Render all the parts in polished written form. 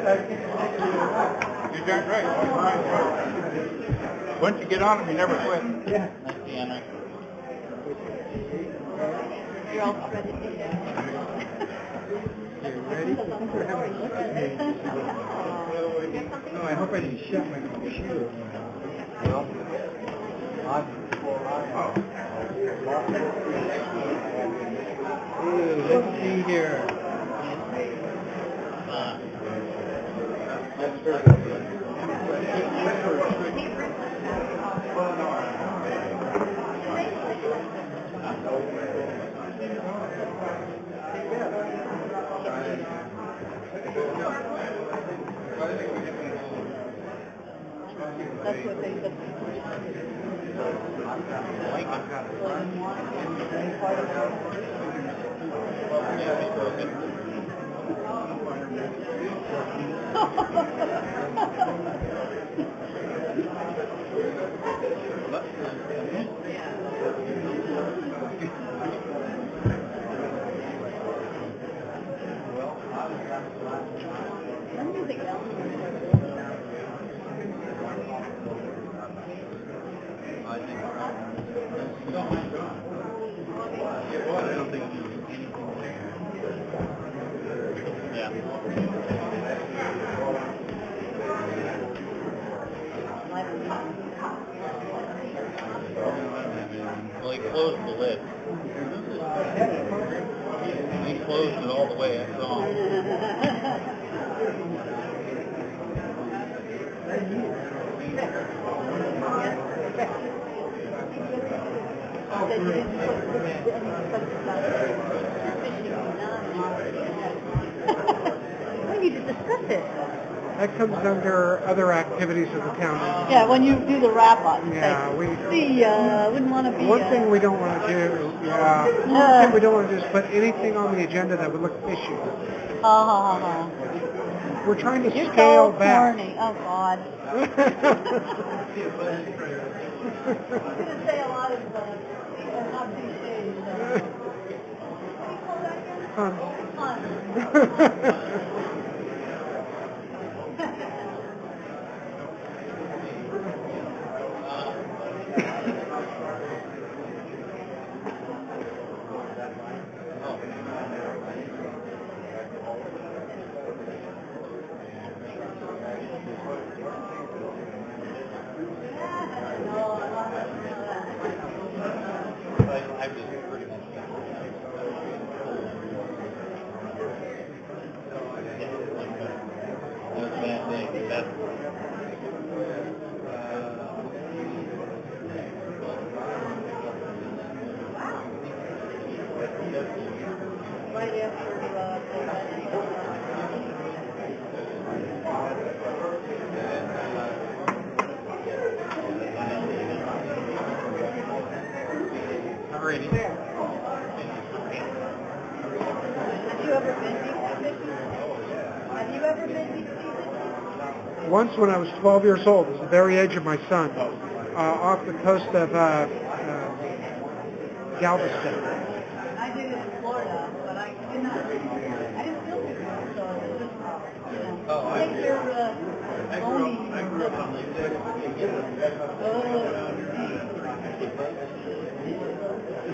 You're darn right. Once you get on them, you never quit. Yeah. That's the Henry. You're all ready. You ready? No, I hope I didn't shut my computer. Well, Let's see here. That's what they said. Well, he closed the lid. He closed it all the way, that's all. We need to discuss it. That comes under other activities of the county. Yeah, when you do the wrap up. Yeah, we. Wouldn't want to be. One thing we don't want to do, one thing we don't want to do is put anything on the agenda that would look fishy. We're trying to You're scale so back. corny. Oh, God. I'm going to say a lot of not I've just pretty much right after Alrighty. Have you ever been deep? Have you ever been deep? Once when I was 12 years old, it was the very age of my son, off the coast of Galveston. I did it in Florida, but I did not. I didn't feel too good, so it was just, I think they're only. I grew up on Lake City.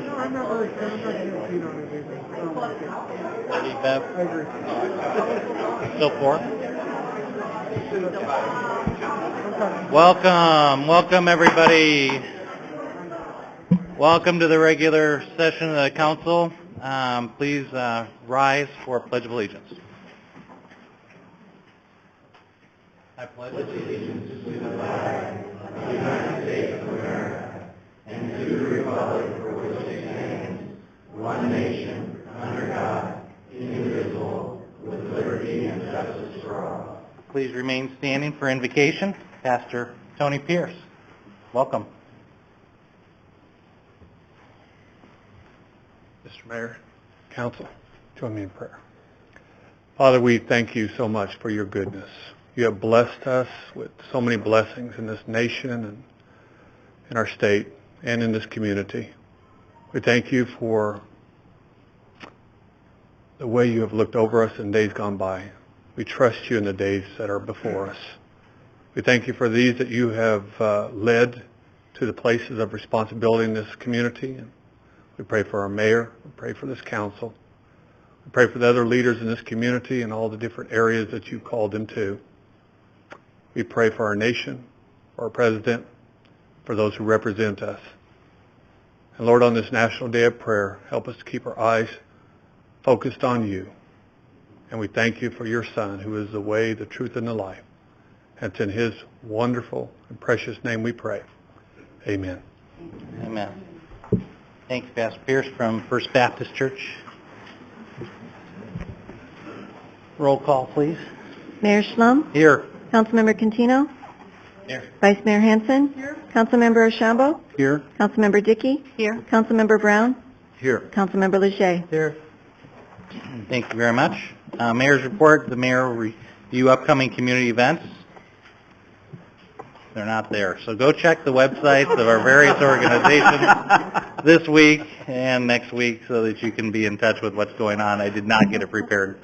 No, I'm not very keen on it either. Ready, Bev? I agree. Still four? Okay. Welcome everybody. Welcome to the regular session of the council. Please rise for Pledge of Allegiance. I pledge allegiance to the flag of the United States of America and to the republic for which it stands, one nation, under God, indivisible, with liberty and justice for all. Please remain standing for invocation. Pastor Tony Pierce, welcome. Mr. Mayor, Council, join me in prayer. Father, we thank you so much for your goodness. You have blessed us with so many blessings in this nation and in our state and in this community. We thank you for the way you have looked over us in days gone by. We trust you in the days that are before us. We thank you for these that you have led to the places of responsibility in this community. And we pray for our mayor. We pray for this council. We pray for the other leaders in this community and all the different areas that you called them to. We pray for our nation, for our president, for those who represent us. And Lord, on this National Day of Prayer, help us to keep our eyes focused on you. And we thank you for your Son, who is the way, the truth, and the life. And it's in his wonderful and precious name we pray. Amen. Amen. Thanks, Pastor Pierce from First Baptist Church. Roll call, please. Mayor Schlum, Here. Councilmember Cantino, Here. Vice Mayor Hanson, Councilmember Oshambo, Here. Councilmember Dickey, Here. Councilmember Brown, Here. Councilmember Leger. Here. Thank you very much. Mayor's report, the mayor will review upcoming community events. They're not there. So go check the websites of our various organizations this week and next week so that you can be in touch with what's going on. I did not get it prepared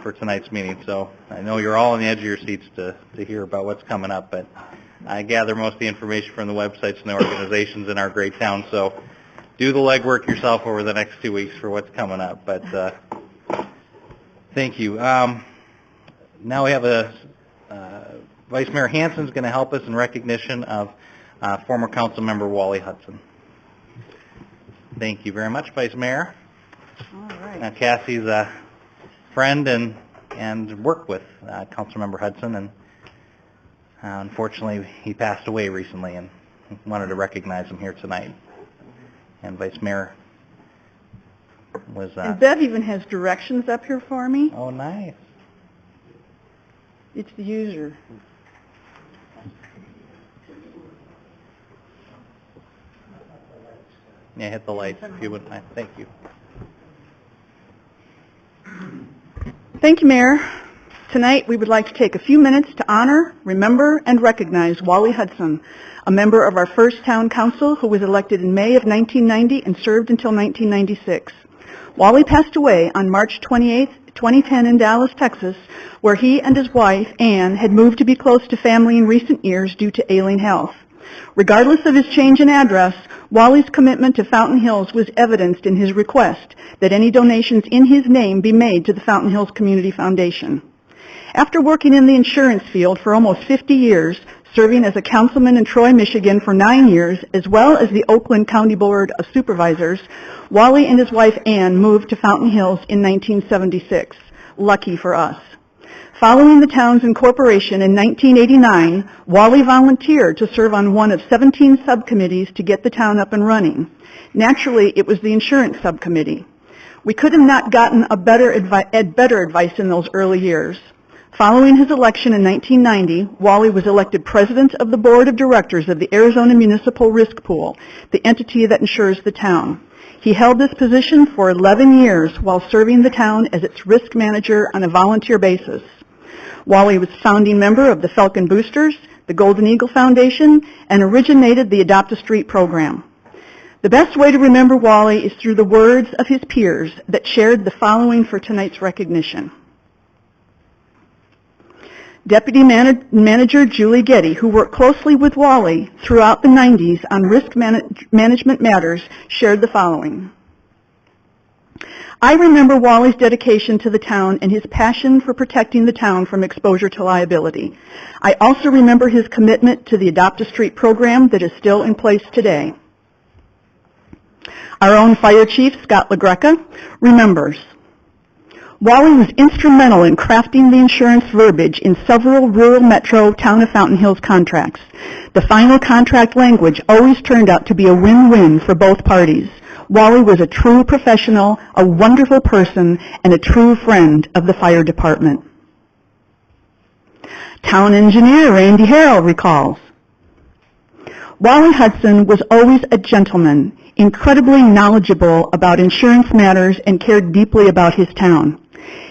for tonight's meeting, so I know you're all on the edge of your seats to hear about what's coming up, but I gather most of the information from the websites and the organizations in our great town, so do the legwork yourself over the next 2 weeks for what's coming up. But thank you. Now we have Vice Mayor Hanson's going to help us in recognition of former council member Wally Hudson. Thank you very much, Vice Mayor. All right. Now, Cassie's a friend and worked with Councilmember Hudson, and unfortunately he passed away recently, and wanted to recognize him here tonight. And Vice Mayor was... And Bev even has directions up here for me. Oh, nice. It's the user. Yeah, hit the lights if you wouldn't mind. Thank you. Thank you, Mayor. Tonight, we would like to take a few minutes to honor, remember, and recognize Wally Hudson, a member of our first town council who was elected in May of 1990 and served until 1996. Wally passed away on March 28, 2010 in Dallas, Texas, where he and his wife, Ann, had moved to be close to family in recent years due to ailing health. Regardless of his change in address, Wally's commitment to Fountain Hills was evidenced in his request that any donations in his name be made to the Fountain Hills Community Foundation. After working in the insurance field for almost 50 years, serving as a councilman in Troy, Michigan for 9 years, as well as the Oakland County Board of Supervisors, Wally and his wife Ann moved to Fountain Hills in 1976. Lucky for us. Following the town's incorporation in 1989, Wally volunteered to serve on one of 17 subcommittees to get the town up and running. Naturally, it was the insurance subcommittee. We could have not gotten better advice in those early years. Following his election in 1990, Wally was elected president of the board of directors of the Arizona Municipal Risk Pool, the entity that insures the town. He held this position for 11 years while serving the town as its risk manager on a volunteer basis. Wally was founding member of the Falcon Boosters, the Golden Eagle Foundation, and originated the Adopt a Street program. The best way to remember Wally is through the words of his peers that shared the following for tonight's recognition. Deputy Manager Julie Getty, who worked closely with Wally throughout the 90s on risk management matters, shared the following. I remember Wally's dedication to the town and his passion for protecting the town from exposure to liability. I also remember his commitment to the Adopt a Street program that is still in place today. Our own fire chief, Scott LaGreca, remembers. Wally was instrumental in crafting the insurance verbiage in several rural metro Town of Fountain Hills contracts. The final contract language always turned out to be a win-win for both parties. Wally was a true professional, a wonderful person, and a true friend of the fire department. Town engineer Randy Harrell recalls, Wally Hudson was always a gentleman, incredibly knowledgeable about insurance matters, and cared deeply about his town.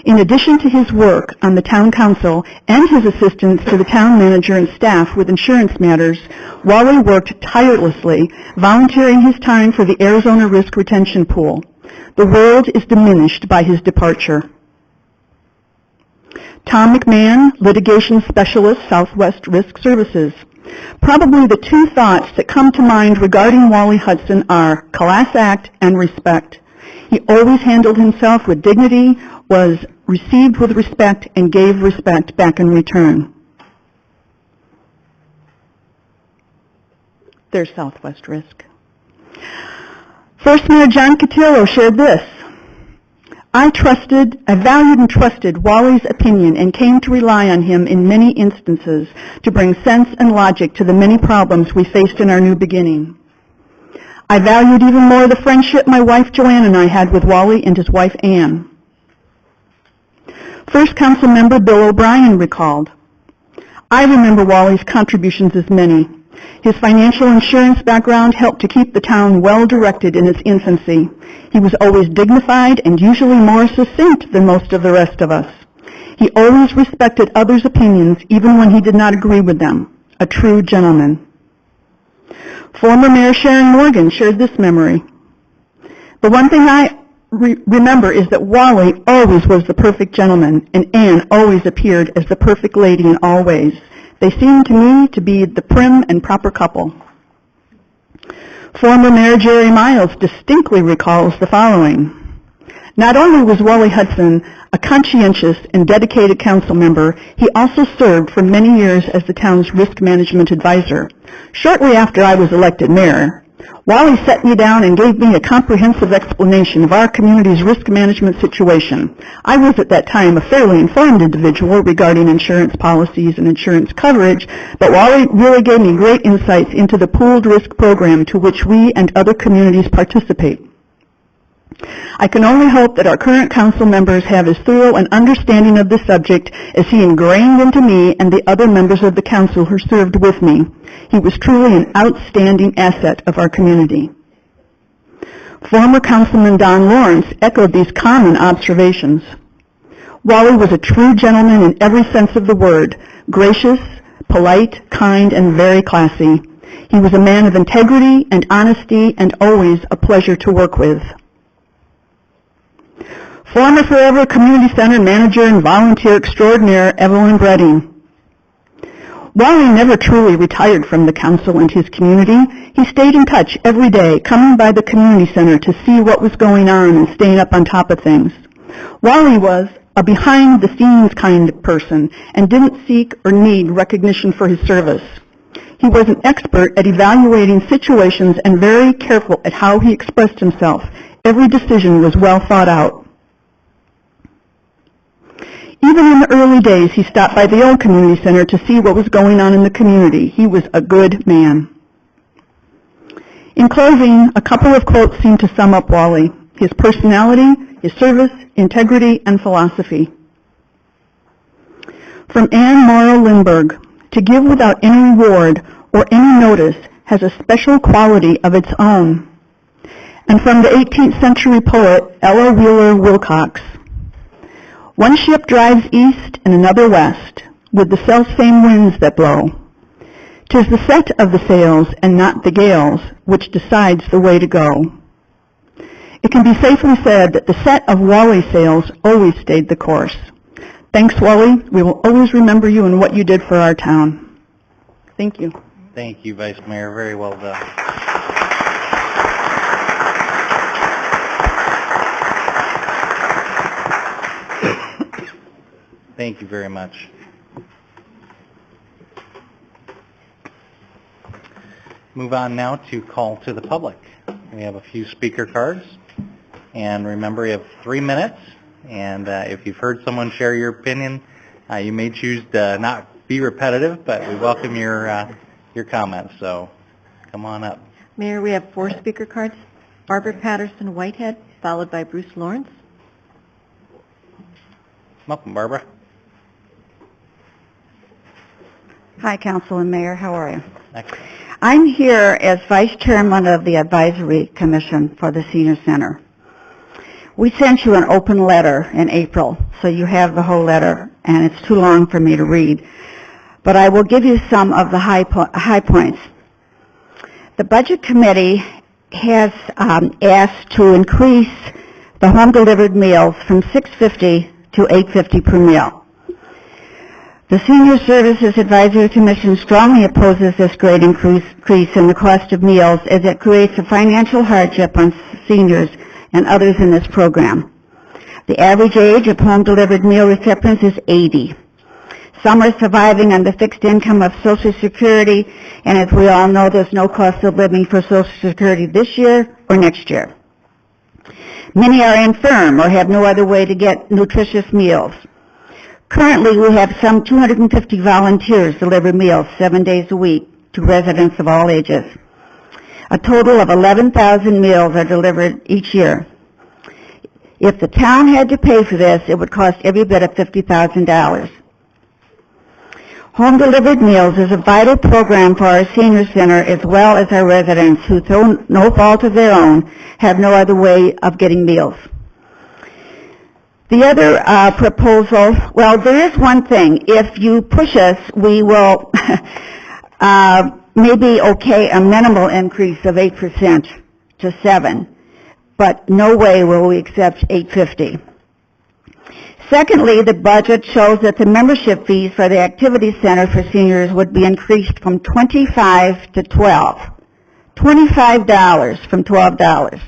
In addition to his work on the town council and his assistance to the town manager and staff with insurance matters, Wally worked tirelessly, volunteering his time for the Arizona Risk Retention Pool. The world is diminished by his departure. Tom McMahon, Litigation Specialist, Southwest Risk Services. Probably the two thoughts that come to mind regarding Wally Hudson are class act and respect. He always handled himself with dignity, was received with respect, and gave respect back in return. There's Southwest Risk. First Mayor John Cotillo shared this. I valued and trusted Wally's opinion and came to rely on him in many instances to bring sense and logic to the many problems we faced in our new beginning. I valued even more the friendship my wife Joanne and I had with Wally and his wife Ann. First Council Member Bill O'Brien recalled, I remember Wally's contributions as many. His financial insurance background helped to keep the town well-directed in its infancy. He was always dignified and usually more succinct than most of the rest of us. He always respected others' opinions even when he did not agree with them. A true gentleman. Former Mayor Sharon Morgan shared this memory. The one thing I remember is that Wally always was the perfect gentleman, and Ann always appeared as the perfect lady in all ways. They seemed to me to be the prim and proper couple. Former Mayor Jerry Miles distinctly recalls the following. Not only was Wally Hudson a conscientious and dedicated council member, he also served for many years as the town's risk management advisor. Shortly after I was elected mayor, Wally sat me down and gave me a comprehensive explanation of our community's risk management situation. I was at that time a fairly informed individual regarding insurance policies and insurance coverage, but Wally really gave me great insights into the pooled risk program to which we and other communities participate. I can only hope that our current council members have as thorough an understanding of this subject as he ingrained into me and the other members of the council who served with me. He was truly an outstanding asset of our community. Former Councilman Don Lawrence echoed these common observations. Wally was a true gentleman in every sense of the word, gracious, polite, kind, and very classy. He was a man of integrity and honesty and always a pleasure to work with. Former Forever Community Center manager and volunteer extraordinaire Evelyn Bredding. Wally never truly retired from the council and his community. He stayed in touch every day, coming by the community center to see what was going on and staying up on top of things. Wally was a behind-the-scenes kind of person and didn't seek or need recognition for his service. He was an expert at evaluating situations and very careful at how he expressed himself. Every decision was well thought out. Even in the early days, he stopped by the old community center to see what was going on in the community. He was a good man. In closing, a couple of quotes seem to sum up Wally: his personality, his service, integrity, and philosophy. From Anne Morrow Lindbergh, to give without any reward or any notice has a special quality of its own. And from the 18th century poet Ella Wheeler Wilcox, one ship drives east and another west, with the self-same winds that blow. 'Tis the set of the sails and not the gales which decides the way to go. It can be safely said that the set of Wally's sails always stayed the course. Thanks, Wally. We will always remember you and what you did for our town. Thank you. Thank you, Vice Mayor. Very well done. Thank you very much. Move on now to call to the public. We have a few speaker cards. And remember, you have 3 minutes. And if you've heard someone share your opinion, you may choose to not be repetitive, but we welcome your comments. So come on up. Mayor, we have 4 speaker cards. Barbara Patterson Whitehead, followed by Bruce Lawrence. Welcome, Barbara. Hi, Council and Mayor. How are you? Excellent. I'm here as Vice Chairman of the Advisory Commission for the Senior Center. We sent you an open letter in April, so you have the whole letter, and it's too long for me to read. But I will give you some of the high points. The Budget Committee has asked to increase the home-delivered meals from $6.50 to $8.50 per meal. The Senior Services Advisory Commission strongly opposes this great increase in the cost of meals as it creates a financial hardship on seniors and others in this program. The average age of home-delivered meal recipients is 80. Some are surviving on the fixed income of Social Security, and as we all know, there's no cost of living for Social Security this year or next year. Many are infirm or have no other way to get nutritious meals. Currently, we have some 250 volunteers deliver meals 7 days a week to residents of all ages. A total of 11,000 meals are delivered each year. If the town had to pay for this, it would cost every bit of $50,000. Home-delivered meals is a vital program for our senior center as well as our residents who, through no fault of their own, have no other way of getting meals. The other proposal, well, there is one thing. If you push us, we will maybe okay a minimal increase of 8% to 7%, but no way will we accept $8.50. Secondly, the budget shows that the membership fees for the Activity Center for seniors would be increased from $25 to $12. $25 from $12.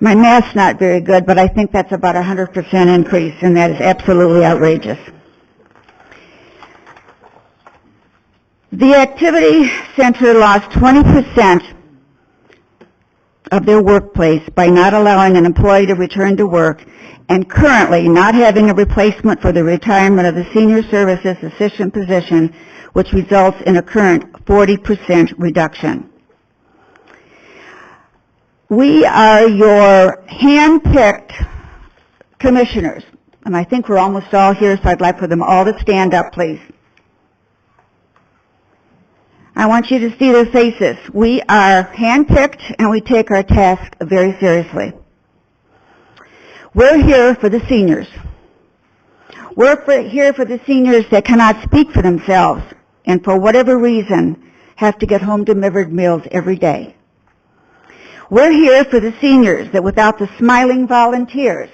My math's not very good, but I think that's about a 100% increase, and that is absolutely outrageous. The Activity Center lost 20% of their workplace by not allowing an employee to return to work, and currently not having a replacement for the retirement of the Senior Services Assistant position, which results in a current 40% reduction. We are your hand-picked commissioners, and I think we're almost all here, so I'd like for them all to stand up, please. I want you to see their faces. We are hand-picked, and we take our task very seriously. We're here for the seniors. We're here for the seniors that cannot speak for themselves, and for whatever reason, have to get home-delivered meals every day. We're here for the seniors that without the smiling volunteers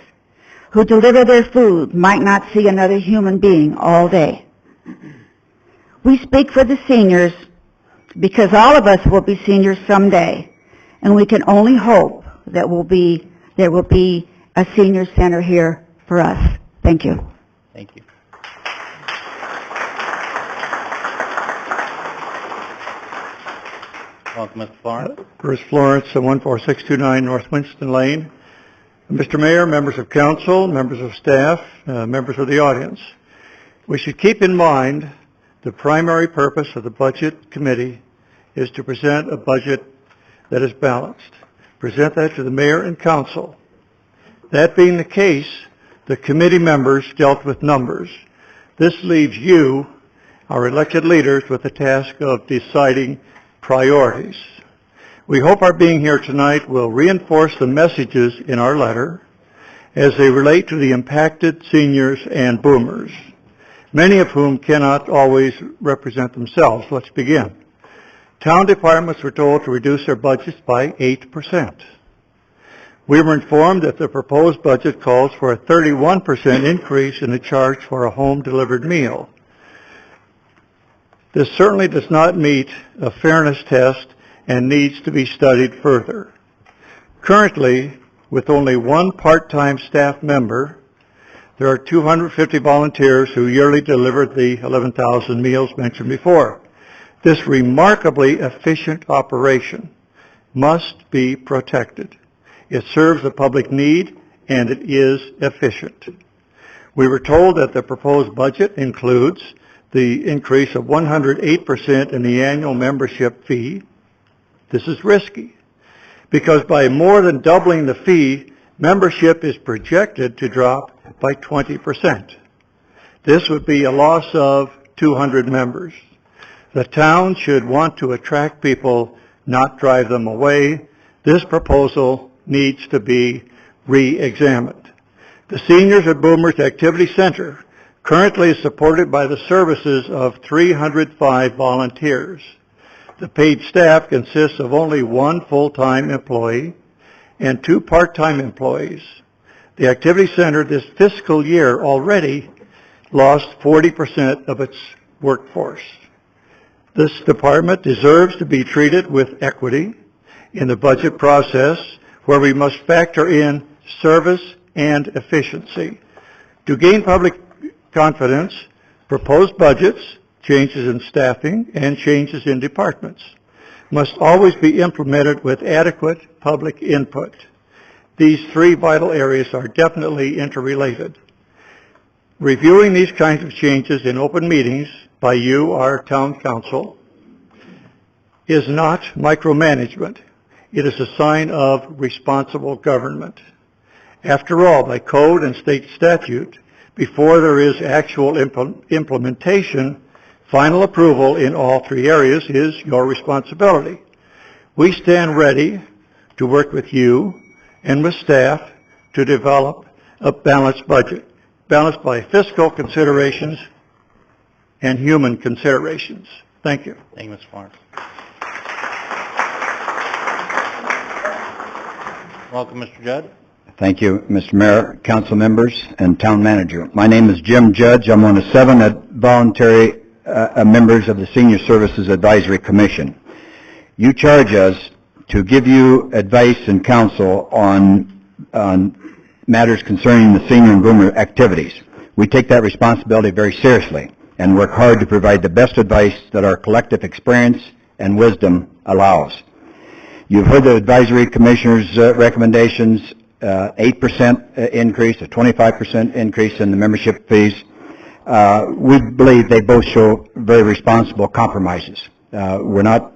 who deliver their food might not see another human being all day. We speak for the seniors because all of us will be seniors someday, and we can only hope that there will be a senior center here for us. Thank you. Thank you. Welcome, Mr. Florence. Bruce Florence, 14629 North Winston Lane. Mr. Mayor, members of council, members of staff, members of the audience, we should keep in mind the primary purpose of the Budget Committee is to present a budget that is balanced. Present that to the mayor and council. That being the case, the committee members dealt with numbers. This leaves you, our elected leaders, with the task of deciding priorities. We hope our being here tonight will reinforce the messages in our letter as they relate to the impacted seniors and boomers, many of whom cannot always represent themselves. Let's begin. Town departments were told to reduce their budgets by 8%. We were informed that the proposed budget calls for a 31% increase in the charge for a home-delivered meal. This certainly does not meet a fairness test and needs to be studied further. Currently, with only one part-time staff member, there are 250 volunteers who yearly deliver the 11,000 meals mentioned before. This remarkably efficient operation must be protected. It serves a public need, and it is efficient. We were told that the proposed budget includes the increase of 108% in the annual membership fee. This is risky because by more than doubling the fee, membership is projected to drop by 20%. This would be a loss of 200 members. The town should want to attract people, not drive them away. This proposal needs to be re-examined. The Seniors and Boomers Activity Center currently is supported by the services of 305 volunteers. The paid staff consists of only one full-time employee and 2 part-time employees. The Activity Center this fiscal year already lost 40% of its workforce. This department deserves to be treated with equity in the budget process, where we must factor in service and efficiency. To gain public confidence, proposed budgets, changes in staffing, and changes in departments must always be implemented with adequate public input. These three vital areas are definitely interrelated. Reviewing these kinds of changes in open meetings by you, our town council, is not micromanagement. It is a sign of responsible government. After all, by code and state statute, before there is actual implementation, final approval in all three areas is your responsibility. We stand ready to work with you and with staff to develop a balanced budget, balanced by fiscal considerations and human considerations. Thank you. Thank you, Mr. Florence. Welcome, Mr. Judd. Thank you, Mr. Mayor, council members, and town manager. My name is Jim Judge. I'm one of 7 voluntary members of the Senior Services Advisory Commission. You charge us to give you advice and counsel on matters concerning the senior and boomer activities. We take that responsibility very seriously and work hard to provide the best advice that our collective experience and wisdom allows. You've heard the advisory commissioner's recommendations, 8% increase, a 25% increase in the membership fees. We believe they both show very responsible compromises. We're not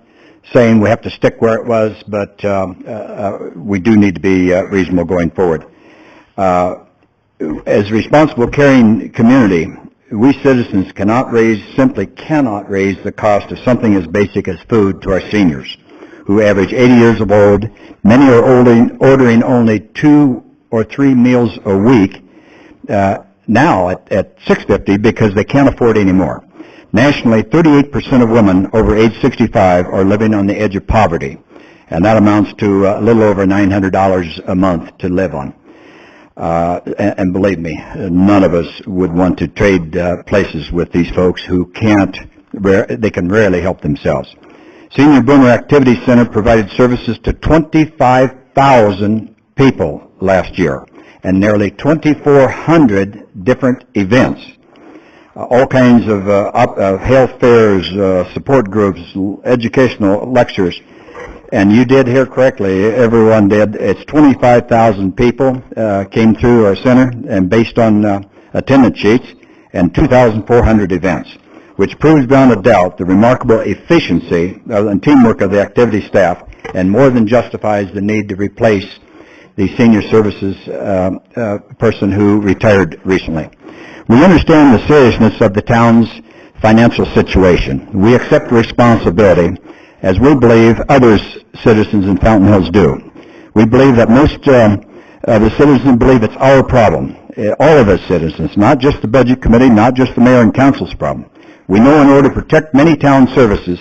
saying we have to stick where it was, but we do need to be reasonable going forward. As a responsible, caring community, we citizens simply cannot raise the cost of something as basic as food to our seniors, who average 80 years of old. Many are ordering only 2 or 3 meals a week now at $6.50 because they can't afford any more. Nationally, 38% of women over age 65 are living on the edge of poverty, and that amounts to a little over $900 a month to live on. And believe me, none of us would want to trade places with these folks who they can rarely help themselves. Senior Boomer Activity Center provided services to 25,000 people last year and nearly 2,400 different events. All kinds of health fairs, support groups, educational lectures. And you did hear correctly, everyone did. It's 25,000 people came through our center and based on attendance sheets, and 2,400 events, which proves beyond a doubt the remarkable efficiency and teamwork of the activity staff, and more than justifies the need to replace the senior services person who retired recently. We understand the seriousness of the town's financial situation. We accept responsibility, as we believe other citizens in Fountain Hills do. We believe that most of the citizens believe it's our problem. All of us citizens, not just the budget committee, not just the mayor and council's problem. We know in order to protect many town services,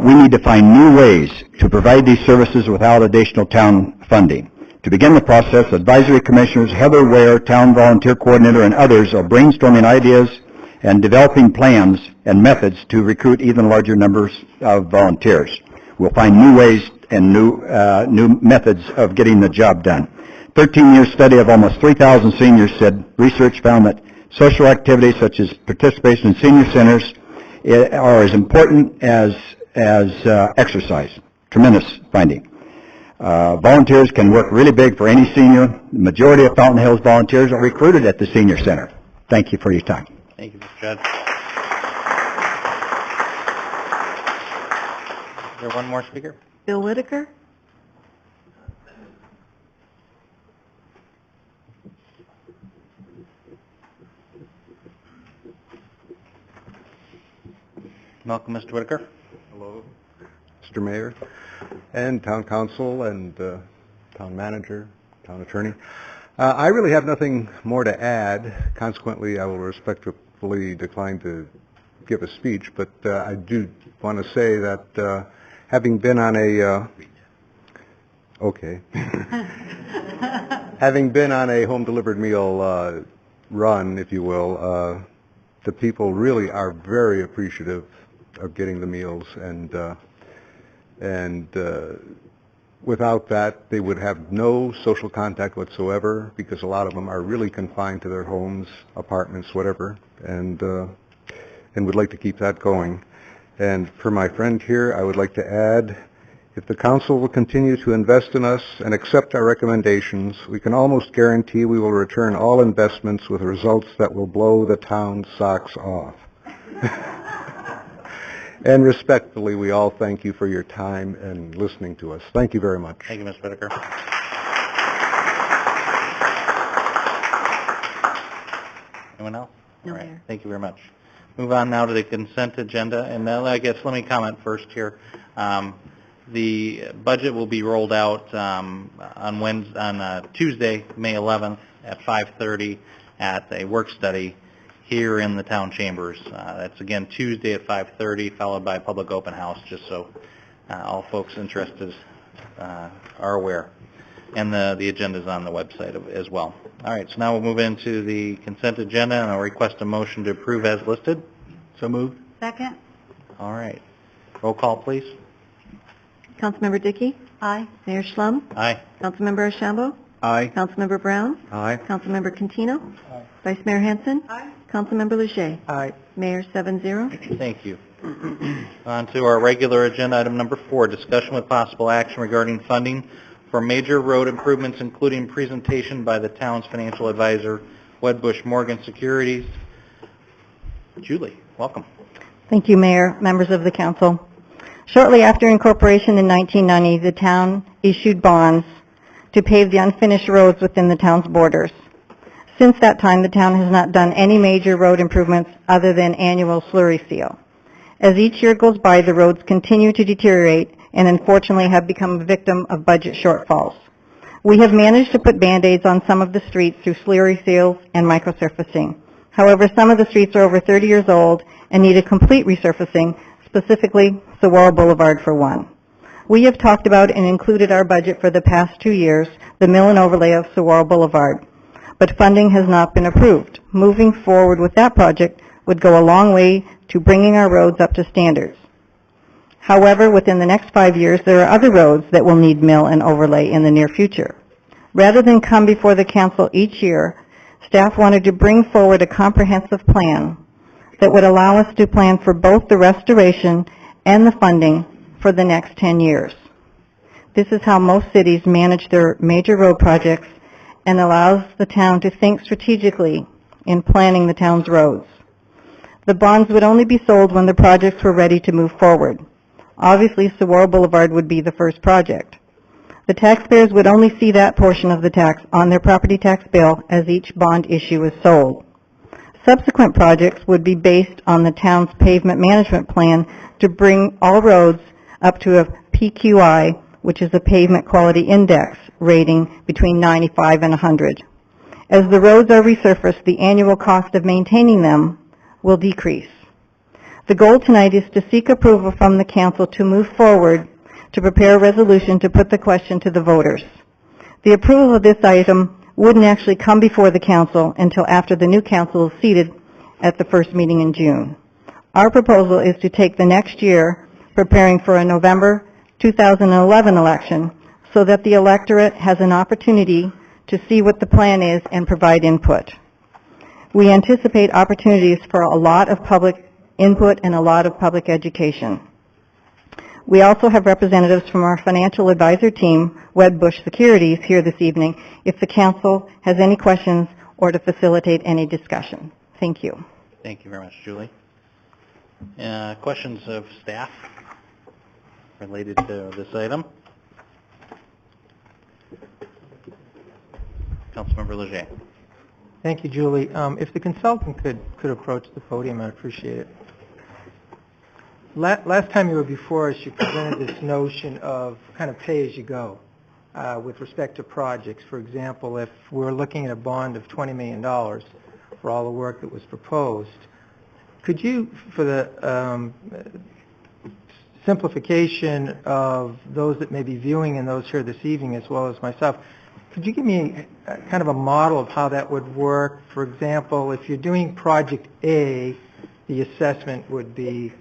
we need to find new ways to provide these services without additional town funding. To begin the process, advisory commissioners Heather Ware, town volunteer coordinator, and others are brainstorming ideas and developing plans and methods to recruit even larger numbers of volunteers. We'll find new ways and new methods of getting the job done. 13-year study of almost 3,000 seniors said research found that social activities such as participation in senior centers are as important as exercise. Tremendous finding. Volunteers can work really big for any senior. The majority of Fountain Hills volunteers are recruited at the senior center. Thank you for your time. Thank you, Mr. Judd. Is there one more speaker? Bill Whitaker? Welcome, Mr. Whitaker. Hello, Mr. Mayor, and Town Council, and Town Manager, Town Attorney. I really have nothing more to add. Consequently, I will respectfully decline to give a speech, but I do want to say that having been on a having been on a home-delivered meal run, if you will, the people really are very appreciative of getting the meals, and without that, they would have no social contact whatsoever, because a lot of them are really confined to their homes, apartments, whatever, and would like to keep that going. And for my friend here, I would like to add, if the council will continue to invest in us and accept our recommendations, we can almost guarantee we will return all investments with results that will blow the town's socks off. And respectfully, we all thank you for your time and listening to us. Thank you very much. Thank you, Mr. Whitaker. Anyone else? No, All right. Mayor. Thank you very much. Move on now to the consent agenda, and then I guess let me comment first here. The budget will be rolled out on Tuesday, May 11th at 5:30 at a work study here in the town chambers. That's again Tuesday at 5:30, followed by a public open house, just so all folks interested are aware. And the agenda is on the website as well. All right, so now we'll move into the consent agenda, and I'll request a motion to approve as listed. So moved. Second. All right. Roll call, please. Councilmember Dickey? Aye. Mayor Schlum? Aye. Councilmember Ashambo? Aye. Councilmember Brown? Aye. Councilmember Cantino? Aye. Vice Mayor Hanson? Aye. Councilmember Leger? Aye. Mayor 7-0. Thank you. On to our regular agenda, item number 4, discussion with possible action regarding funding for major road improvements, including presentation by the town's financial advisor, Wedbush Morgan Securities. Julie, welcome. Thank you, Mayor, members of the council. Shortly after incorporation in 1990, the town issued bonds to pave the unfinished roads within the town's borders. Since that time, the town has not done any major road improvements other than annual slurry seal. As each year goes by, the roads continue to deteriorate and unfortunately have become a victim of budget shortfalls. We have managed to put Band-Aids on some of the streets through slurry seals and microsurfacing. However, some of the streets are over 30 years old and need a complete resurfacing, specifically Saguaro Boulevard for one. We have talked about and included our budget for the past 2 years, the mill and overlay of Saguaro Boulevard, but funding has not been approved. Moving forward with that project would go a long way to bringing our roads up to standards. However, within the next 5 years, there are other roads that will need mill and overlay in the near future. Rather than come before the council each year, staff wanted to bring forward a comprehensive plan that would allow us to plan for both the restoration and the funding for the next 10 years. This is how most cities manage their major road projects and allows the town to think strategically in planning the town's roads. The bonds would only be sold when the projects were ready to move forward. Obviously, Saguaro Boulevard would be the first project. The taxpayers would only see that portion of the tax on their property tax bill as each bond issue is sold. Subsequent projects would be based on the town's pavement management plan to bring all roads up to a PQI, which is a pavement quality index rating between 95 and 100. As the roads are resurfaced, the annual cost of maintaining them will decrease. The goal tonight is to seek approval from the council to move forward to prepare a resolution to put the question to the voters. The approval of this item wouldn't actually come before the council until after the new council is seated at the first meeting in June. Our proposal is to take the next year preparing for a November 2011 election so that the electorate has an opportunity to see what the plan is and provide input. We anticipate opportunities for a lot of public input and a lot of public education. We also have representatives from our financial advisor team, Wedbush Securities, here this evening if the council has any questions or to facilitate any discussion. Thank you. Thank you very much, Julie. Questions of staff related to this item? Councilmember Leger. Thank you, Julie. If the consultant could approach the podium, I'd appreciate it. Last time you were before us, you presented this notion of kind of pay-as-you-go with respect to projects. For example, if we're looking at a bond of $20 million for all the work that was proposed, could you, for the simplification of those that may be viewing and those here this evening, as well as myself, Could you give me kind of a model of how that would work? For example, if you're doing project A, the assessment would be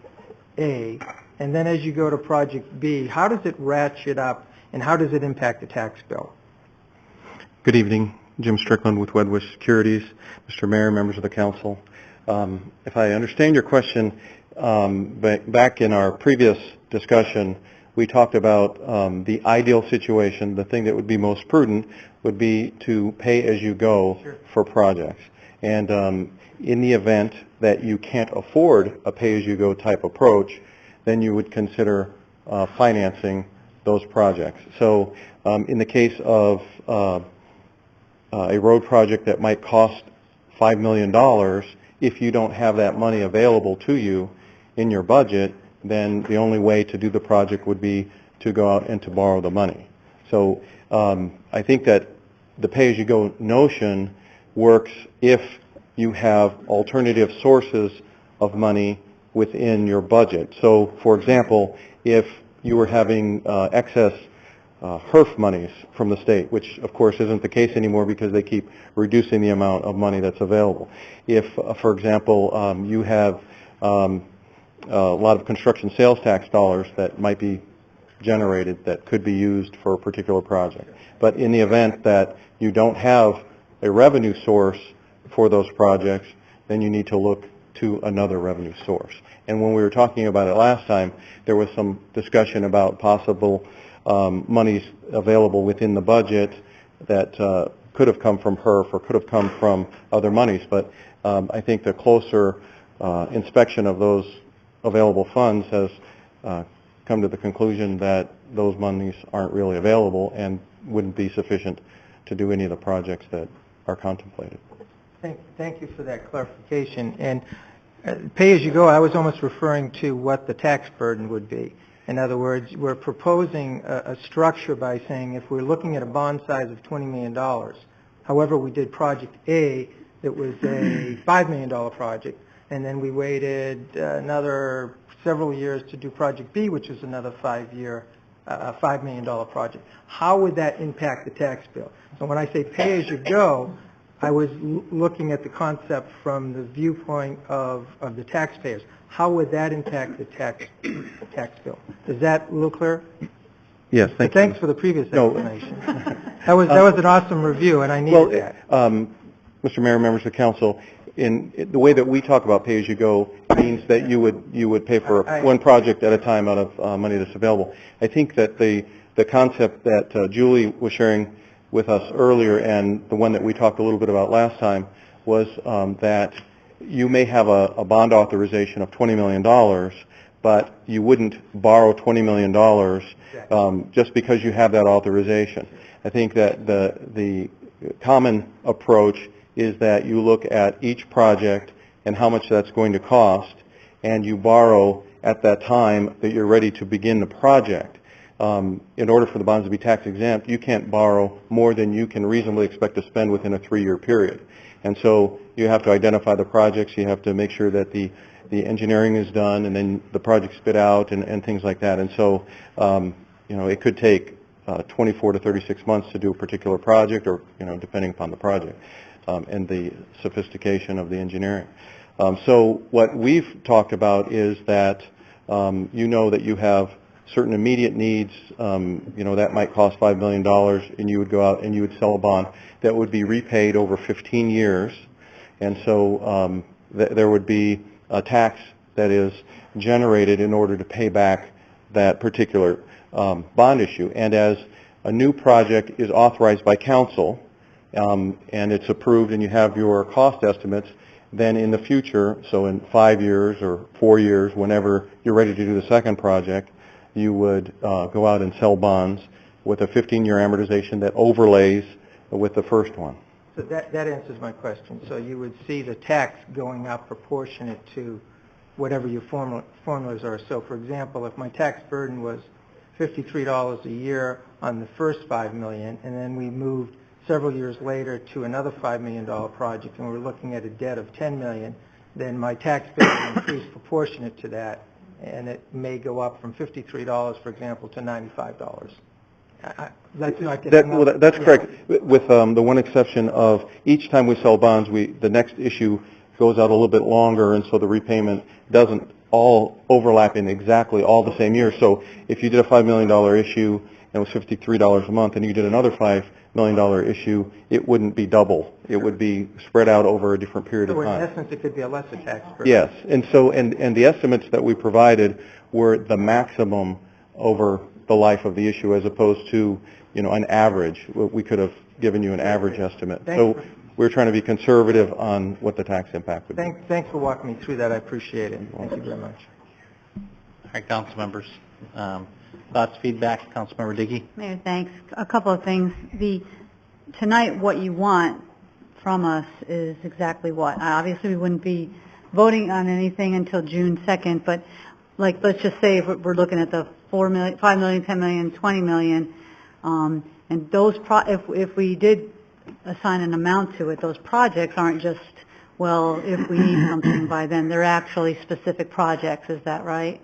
A, and then as you go to project B, how does it ratchet up and how does it impact the tax bill? Good evening. Jim Strickland with Wedbush Securities. Mr. Mayor, members of the council. If I understand your question, back in our previous discussion, we talked about the ideal situation. The thing that would be most prudent would be to pay as you go for projects. And in the event that you can't afford a pay as you go type approach, then you would consider financing those projects. So in the case of a road project that might cost $5 million, if you don't have that money available to you in your budget, then the only way to do the project would be to go out and to borrow the money. So I think that the pay-as-you-go notion works if you have alternative sources of money within your budget. So, for example, if you were having excess HERF monies from the state, which of course isn't the case anymore because they keep reducing the amount of money that's available. If, for example, you have a lot of construction sales tax dollars that might be generated that could be used for a particular project. But in the event that you don't have a revenue source for those projects, then you need to look to another revenue source. And when we were talking about it last time, there was some discussion about possible monies available within the budget that could have come from HERF or could have come from other monies. But I think the closer inspection of those available funds has come to the conclusion that those monies aren't really available and wouldn't be sufficient to do any of the projects that are contemplated. Thank you for that clarification. And pay-as-you-go, I was almost referring to what the tax burden would be. In other words, we're proposing a structure by saying if we're looking at a bond size of $20 million, however, we did project A that was a $5 million project, and then we waited another several years to do project B, which is another $5 million project. How would that impact the tax bill? So when I say pay-as-you-go, I was looking at the concept from the viewpoint of the taxpayers. How would that impact the tax bill? Is that a little clear? Yes, thank you. Thanks for the previous explanation. That was an awesome review, and I needed that. Mr. Mayor, members of the council, in the way that we talk about pay-as-you-go means that you would pay for one project at a time out of money that's available. I think that the concept that Julie was sharing with us earlier and the one that we talked a little bit about last time was that you may have a bond authorization of $20 million, but you wouldn't borrow $20 million just because you have that authorization. I think that the common approach is that you look at each project and how much that's going to cost, and you borrow at that time that you're ready to begin the project. In order for the bonds to be tax exempt, you can't borrow more than you can reasonably expect to spend within a 3-year period. And so you have to identify the projects, you have to make sure that the engineering is done, and then the project's bid out and things like that. And so, it could take 24 to 36 months to do a particular project, or, depending upon the project and the sophistication of the engineering. So what we've talked about is that that you have certain immediate needs, that might cost $5 million, and you would go out and you would sell a bond that would be repaid over 15 years. And so there would be a tax that is generated in order to pay back that particular bond issue. And as a new project is authorized by council, and it's approved and you have your cost estimates, then in the future, so in 5 years or 4 years, whenever you're ready to do the second project, you would go out and sell bonds with a 15-year amortization that overlays with the first one. So that answers my question. So you would see the tax going up proportionate to whatever your formulas are. So, for example, if my tax burden was $53 a year on the first $5 million, and then we moved several years later to another $5 million project, and we're looking at a debt of $10 million, then my tax bill will increase proportionate to that, and it may go up from $53, for example, to $95. Let's not get... That's correct, with the one exception of each time we sell bonds, the next issue goes out a little bit longer, and so the repayment doesn't all overlap in exactly all the same year. So if you did a $5 million issue and it was $53 a month, and you did another $5 million issue, it wouldn't be double. It would be spread out over a different period of So in time. essence, it could be a lesser tax burden. Yes, and so, and the estimates that we provided were the maximum over the life of the issue, as opposed to, an average. We could have given you an average estimate. So we're trying to be conservative on what the tax impact would be. Thanks for walking me through that. I appreciate it. Thank you very much. All right, council members. Thoughts, feedback? Councilmember Dickey? Mayor, thanks. A couple of things. Tonight, what you want from us is exactly what? Obviously, we wouldn't be voting on anything until June 2nd, but let's just say if we're looking at the 4 million, 5 million, 10 million, 20 million, and those if we did assign an amount to it, those projects aren't just, well, if we need something by then, they're actually specific projects. Is that right?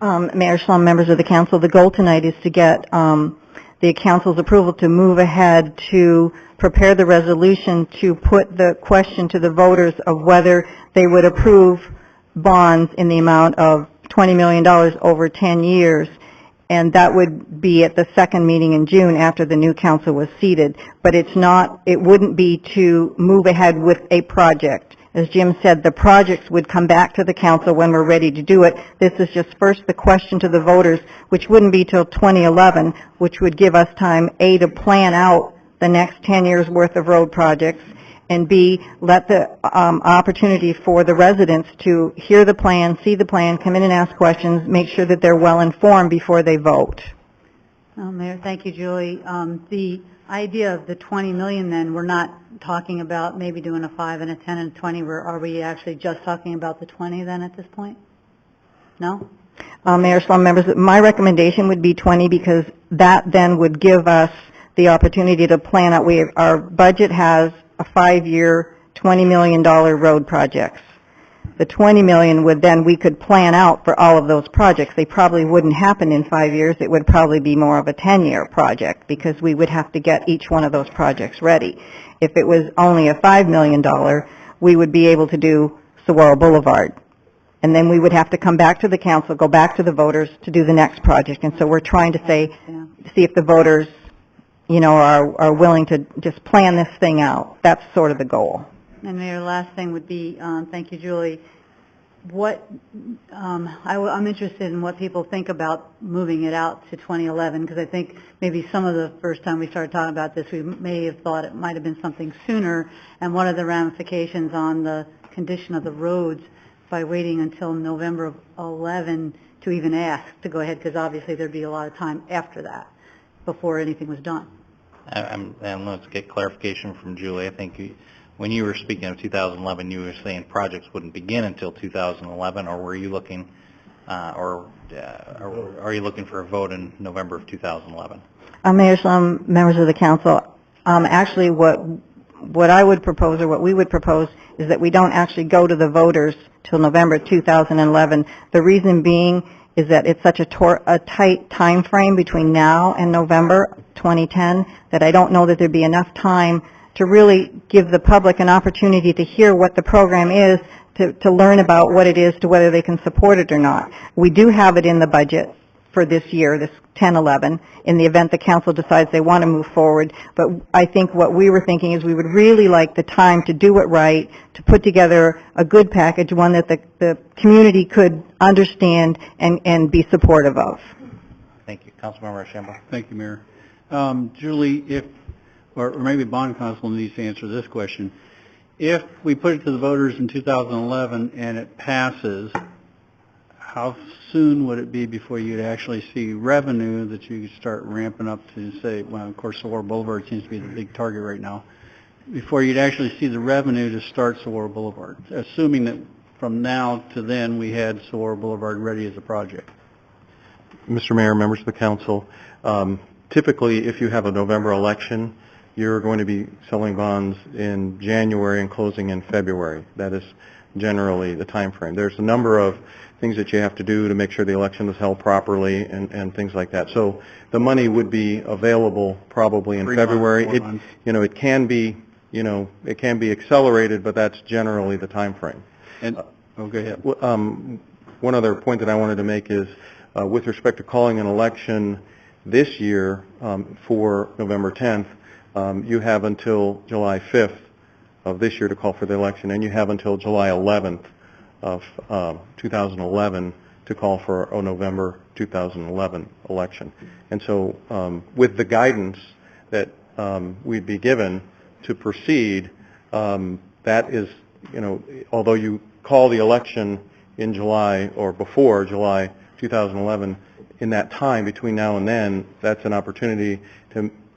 Mayor Schlum, members of the council, the goal tonight is to get the council's approval to move ahead to prepare the resolution to put the question to the voters of whether they would approve bonds in the amount of $20 million over 10 years. And that would be at the second meeting in June after the new council was seated. But it wouldn't be to move ahead with a project. As Jim said, the projects would come back to the council when we're ready to do it. This is just first the question to the voters, which wouldn't be till 2011, which would give us time, A, to plan out the next 10 years worth of road projects, and B, let the opportunity for the residents to hear the plan, see the plan, come in and ask questions, make sure that they're well informed before they vote. Mayor, thank you, Julie. The idea of the 20 million then, we're not talking about maybe doing a 5 and a 10 and a 20. Are we actually just talking about the 20 then at this point? No? Mayor Schlum, members, my recommendation would be 20 because that then would give us the opportunity to plan out. Our budget has a 5-year, $20 million road projects. The 20 million would then, we could plan out for all of those projects. They probably wouldn't happen in 5 years. It would probably be more of a 10-year project because we would have to get each one of those projects ready. If it was only a $5 million, we would be able to do Saguaro Boulevard. And then we would have to come back to the council, go back to the voters to do the next project. And so we're trying to see if the voters, are willing to just plan this thing out. That's sort of the goal. And Mayor, last thing would be, thank you, Julie. I'm interested in what people think about moving it out to 2011, because I think maybe some of the first time we started talking about this, we may have thought it might have been something sooner, and what are the ramifications on the condition of the roads by waiting until November of 11 to even ask to go ahead, because obviously there'd be a lot of time after that before anything was done. And let's get clarification from Julie. I think when you were speaking of 2011, you were saying projects wouldn't begin until 2011, or were you looking, or are you looking for a vote in November of 2011? Mayor Schlum, members of the council, actually what I would propose, or what we would propose, is that we don't actually go to the voters till November 2011. The reason being is that it's such a tight time frame between now and November 2010 that I don't know that there'd be enough time to really give the public an opportunity to hear what the program is, to learn about what it is, to whether they can support it or not. We do have it in the budget for this year, this 10-11, in the event the council decides they want to move forward. But I think what we were thinking is we would really like the time to do it right, to put together a good package, one that the community could understand and be supportive of. Thank you. Councilmember Shambo. Thank you, Mayor. Julie, or maybe bond council needs to answer this question. If we put it to the voters in 2011 and it passes, how soon would it be before you'd actually see revenue that you could start ramping up to, say, well, of course, Saguaro Boulevard seems to be the big target right now, before you'd actually see the revenue to start Saguaro Boulevard, assuming that from now to then we had Saguaro Boulevard ready as a project? Mr. Mayor, members of the council, typically if you have a November election, you're going to be selling bonds in January and closing in February. That is generally the time frame. There's a number of things that you have to do to make sure the election is held properly and things like that. So the money would be available probably in 3 months, February. 4 months. It can be, it can be accelerated, but that's generally the time frame. And, go ahead. One other point that I wanted to make is with respect to calling an election this year for November 10th, you have until July 5th of this year to call for the election, and you have until July 11th of 2011 to call for a November 2011 election. And so with the guidance that we'd be given to proceed, that is, although you call the election in July or before July 2011, in that time between now and then, that's an opportunity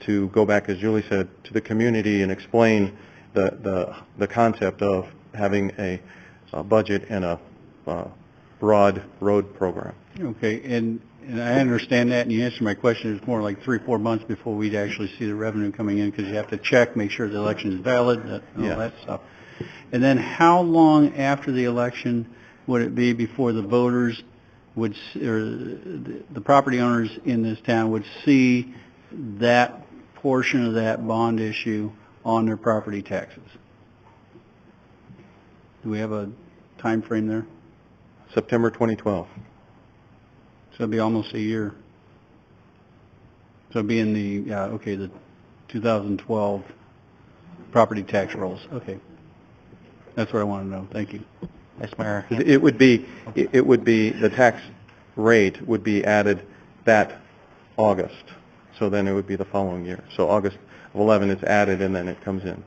to go back, as Julie said, to the community and explain the concept of having a budget and a broad road program. Okay, and I understand that, and you answered my question. It's more like 3-4 months before we'd actually see the revenue coming in, because you have to check, make sure the election is valid, all that stuff. And then how long after the election would it be before the voters would, or the property owners in this town would see that portion of that bond issue on their property taxes? Do we have a time frame there? September 2012. So it'd be almost a year. So it'd be in the, the 2012 property tax rolls. Okay. That's what I want to know. Thank you. Yes, Mayor. It would be, the tax rate would be added that August. So then it would be the following year. So August of 11 is added, and then it comes in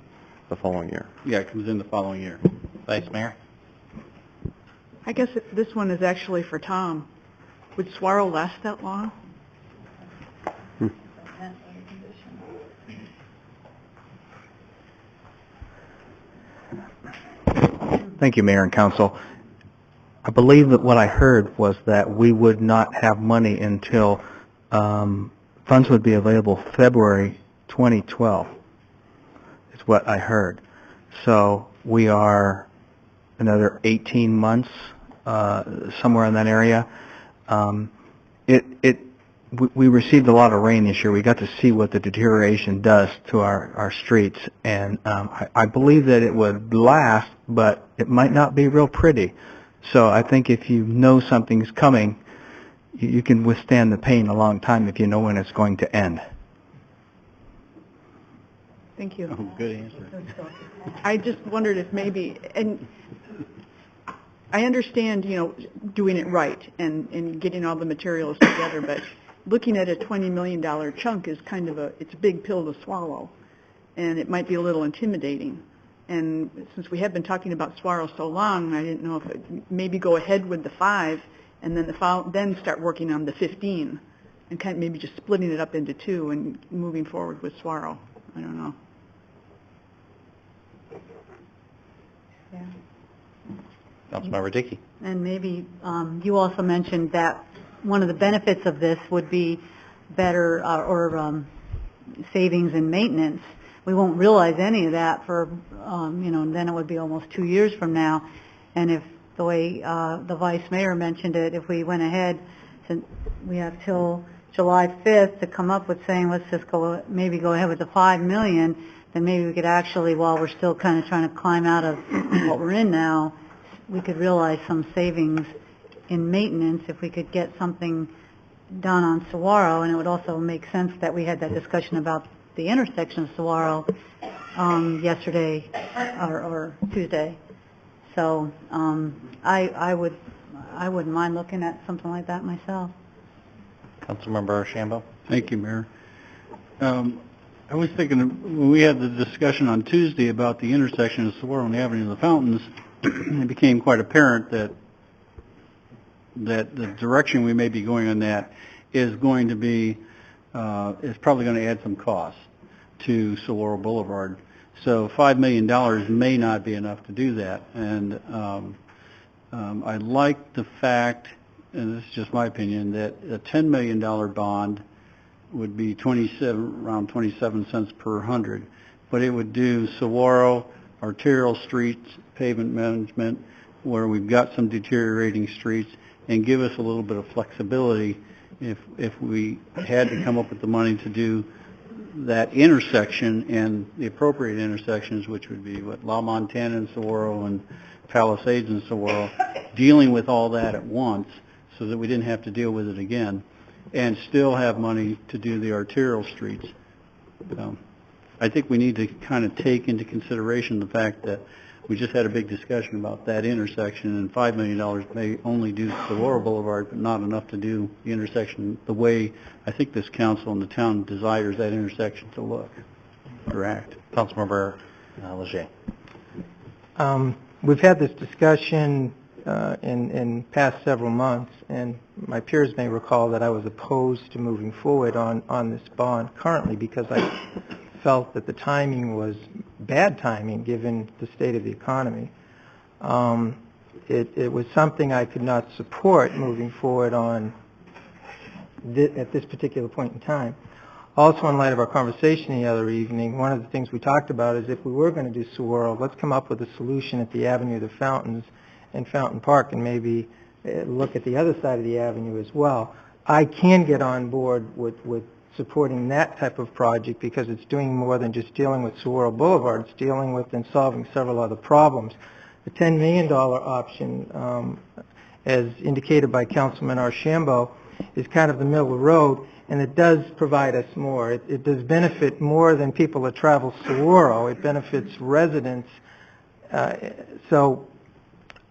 the following year. Yeah, it comes in the following year. Thanks, Mayor. I guess this one is actually for Tom. Would Swaro last that long? Thank you, Mayor and Council. I believe that what I heard was that we would not have money until funds would be available February 2012, is what I heard. So we are another 18 months, somewhere in that area. We received a lot of rain this year. We got to see what the deterioration does to our streets, and I believe that it would last, but it might not be real pretty. So I think if you know something's coming, you can withstand the pain a long time if you know when it's going to end. Thank you. Oh, good answer. I just wondered if maybe, and I understand, doing it right and getting all the materials together, but looking at a $20 million chunk is kind of it's a big pill to swallow, and it might be a little intimidating. And since we have been talking about Swaro so long, I didn't know if maybe go ahead with the 5 and then then start working on the 15 and kind of maybe just splitting it up into 2 and moving forward with Swaro. I don't know. Yeah. Councilmember Dickey. And maybe you also mentioned that one of the benefits of this would be better savings in maintenance. We won't realize any of that for, then it would be almost 2 years from now. And if the way the Vice Mayor mentioned it, if we went ahead, since we have till July 5th to come up with saying, let's just maybe go ahead with the $5 million, then maybe we could actually, while we're still kind of trying to climb out of what we're in now, we could realize some savings in maintenance if we could get something done on Saguaro. And it would also make sense that we had that discussion about the intersection of Saguaro yesterday or Tuesday. So I wouldn't mind looking at something like that myself. Councilmember Shambo. Thank you, Mayor. I was thinking, when we had the discussion on Tuesday about the intersection of Saguaro and Avenue of the Fountains, it became quite apparent that the direction we may be going on that is going to be, is probably going to add some cost to Saguaro Boulevard. So $5 million may not be enough to do that. And I like the fact, and this is just my opinion, that a $10 million bond would be around 27 cents per 100, but it would do Saguaro, arterial streets, pavement management, where we've got some deteriorating streets and give us a little bit of flexibility if we had to come up with the money to do that intersection and the appropriate intersections, which would be La Montana and Saguaro and Palisades and Saguaro, dealing with all that at once so that we didn't have to deal with it again, and still have money to do the arterial streets. I think we need to kind of take into consideration the fact that we just had a big discussion about that intersection, and $5 million may only do Saguaro Boulevard, but not enough to do the intersection the way I think this council and the town desires that intersection to look or act. Councilmember Leger. We've had this discussion in past several months, and my peers may recall that I was opposed to moving forward on this bond currently because I felt that the timing was bad timing given the state of the economy. It was something I could not support moving forward on at this particular point in time. Also, in light of our conversation the other evening, one of the things we talked about is if we were going to do Saguaro, let's come up with a solution at the Avenue of the Fountains and Fountain Park, and maybe look at the other side of the avenue as well. I can get on board with supporting that type of project because it's doing more than just dealing with Saguaro Boulevard. It's dealing with and solving several other problems. The $10 million option, as indicated by Councilman Archambault, is kind of the middle of the road, and it does provide us more. It does benefit more than people that travel Saguaro. It benefits residents. So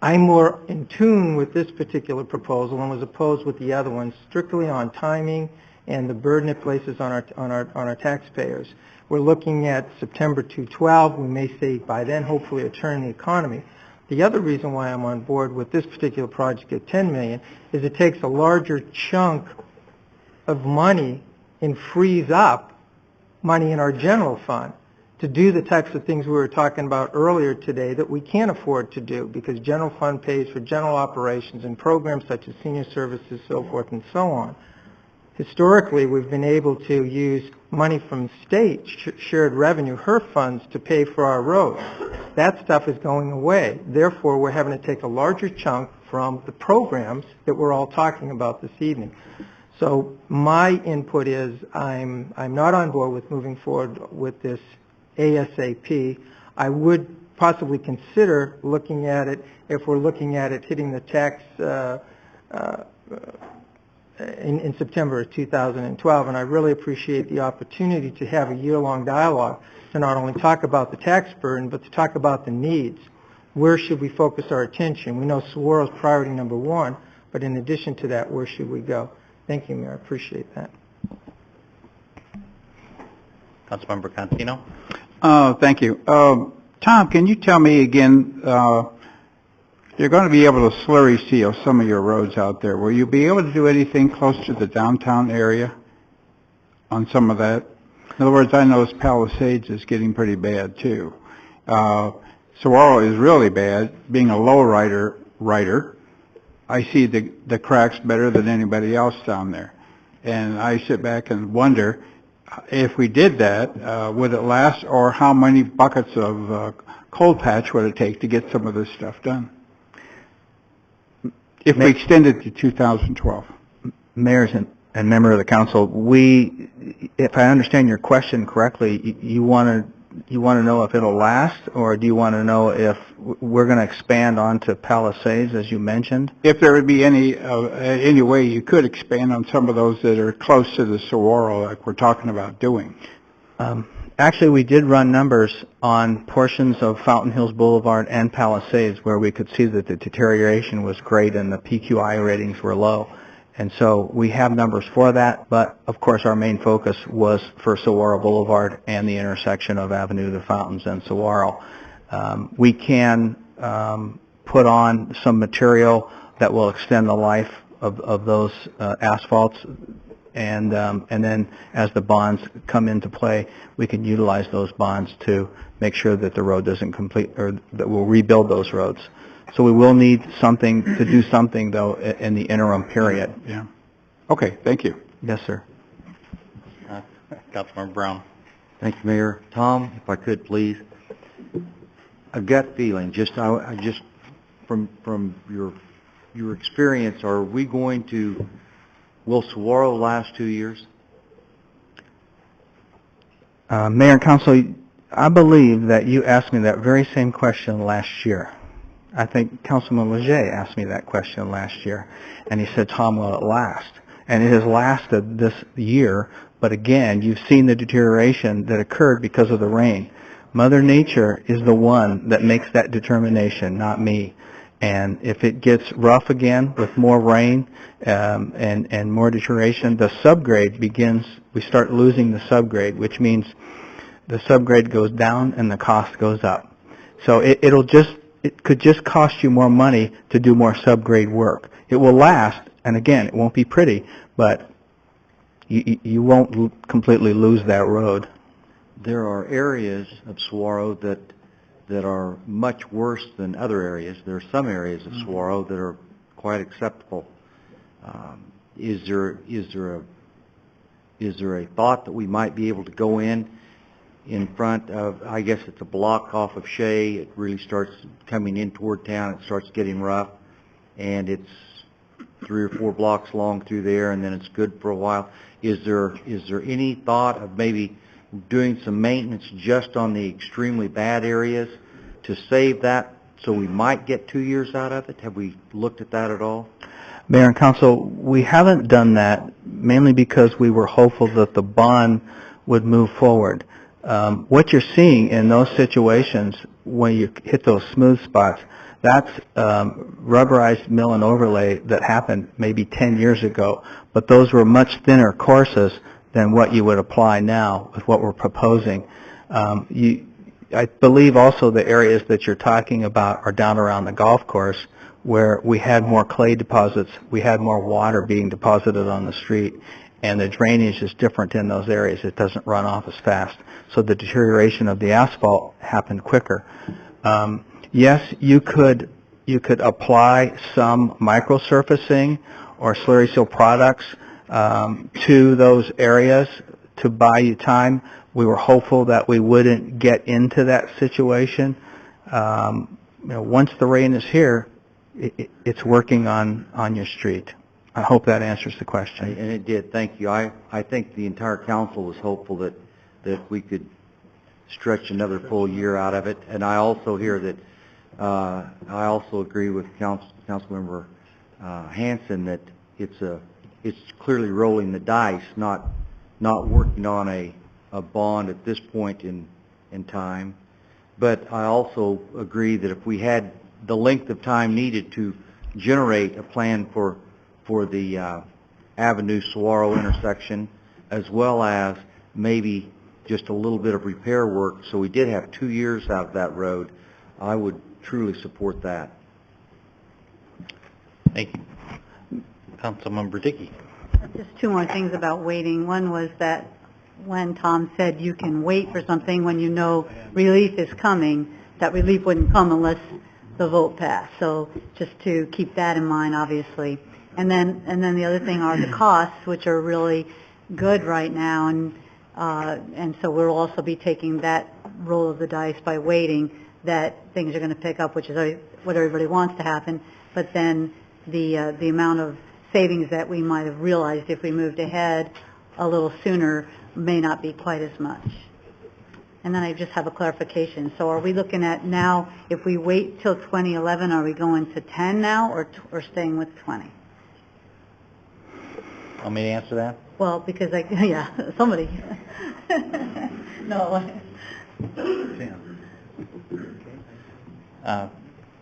I'm more in tune with this particular proposal and was opposed with the other one, strictly on timing and the burden it places on our taxpayers. We're looking at September 2012. We may say by then, hopefully, a turn in the economy. The other reason why I'm on board with this particular project at $10 million is it takes a larger chunk of money and frees up money in our general fund to do the types of things we were talking about earlier today that we can't afford to do because general fund pays for general operations and programs such as senior services, so forth and so on. Historically, we've been able to use money from state shared revenue, HERF funds, to pay for our roads. That stuff is going away. Therefore, we're having to take a larger chunk from the programs that we're all talking about this evening. So my input is I'm not on board with moving forward with this ASAP. I would possibly consider looking at it if we're looking at it hitting the tax in September of 2012, and I really appreciate the opportunity to have a year-long dialogue to not only talk about the tax burden, but to talk about the needs. Where should we focus our attention? We know Saguaro is priority number one, but in addition to that, where should we go? Thank you, Mayor. I appreciate that. Councilmember Contino. Thank you. Tom, can you tell me again, you're going to be able to slurry seal some of your roads out there. Will you be able to do anything close to the downtown area on some of that? In other words, I notice Palisades is getting pretty bad too. Saguaro is really bad. Being a low rider, I see the cracks better than anybody else down there. And I sit back and wonder, if we did that, would it last, or how many buckets of cold patch would it take to get some of this stuff done? If we extend it to 2012. Mayors and member of the council, if I understand your question correctly, you want to know if it'll last, or do you want to know if we're going to expand onto Palisades, as you mentioned? If there would be any way you could expand on some of those that are close to the Saguaro, like we're talking about doing. Actually, we did run numbers on portions of Fountain Hills Boulevard and Palisades where we could see that the deterioration was great and the PQI ratings were low. And so we have numbers for that, but of course our main focus was for Saguaro Boulevard and the intersection of Avenue of the Fountains and Saguaro. We can put on some material that will extend the life of those asphalts, and then as the bonds come into play, we can utilize those bonds to make sure that the road doesn't complete, or that we'll rebuild those roads. So we will need something to do something, though, in the interim period. Yeah. Okay, thank you. Yes, sir. Councilmember Brown. Thank you, Mayor. Tom, if I could, please. A gut feeling, I just from your experience, will Saguaro last 2 years? Mayor and Council, I believe that you asked me that very same question last year. I think Councilman Leger asked me that question last year, and he said, Tom, will it last? And it has lasted this year, but again, you've seen the deterioration that occurred because of the rain. Mother Nature is the one that makes that determination, not me. And if it gets rough again with more rain and more deterioration, the subgrade begins, we start losing the subgrade, which means the subgrade goes down and the cost goes up. So it could just cost you more money to do more subgrade work. It will last, and again, it won't be pretty, but you won't completely lose that road. There are areas of Saguaro that are much worse than other areas. There are some areas of Saguaro that are quite acceptable. Is there a thought that we might be able to go in front of, I guess it's a block off of Shea, it really starts coming in toward town, it starts getting rough, and it's 3 or 4 blocks long through there, and then it's good for a while. Is there any thought of maybe doing some maintenance just on the extremely bad areas to save that, so we might get 2 years out of it? Have we looked at that at all? Mayor and Council, we haven't done that mainly because we were hopeful that the bond would move forward. What you're seeing in those situations when you hit those smooth spots, that's rubberized mill and overlay that happened maybe 10 years ago, but those were much thinner courses than what you would apply now with what we're proposing. I believe also the areas that you're talking about are down around the golf course where we had more clay deposits, we had more water being deposited on the street, and the drainage is different in those areas. It doesn't run off as fast. So the deterioration of the asphalt happened quicker. Yes, you could apply some microsurfacing or slurry seal products to those areas to buy you time. We were hopeful that we wouldn't get into that situation. Once the rain is here, it's working on your street. I hope that answers the question. And it did. Thank you. I think the entire council was hopeful that we could stretch another full year out of it. And I also hear that I also agree with Councilmember Hanson that it's clearly rolling the dice, not working on a bond at this point in time. But I also agree that if we had the length of time needed to generate a plan for the Avenue Saguaro intersection, as well as maybe just a little bit of repair work, so we did have 2 years out of that road, I would truly support that. Thank you. Councilmember Dickey. Just 2 more things about waiting. One was that when Tom said you can wait for something when you know relief is coming, that relief wouldn't come unless the vote passed. So just to keep that in mind, obviously. And then the other thing are the costs, which are really good right now, and so we'll also be taking that roll of the dice by waiting that things are going to pick up, which is what everybody wants to happen. But then the amount of savings that we might have realized if we moved ahead a little sooner may not be quite as much. And then I just have a clarification. So are we looking at now, if we wait till 2011, are we going to 10 now or staying with 20? Want me to answer that? Well, because yeah, somebody. No.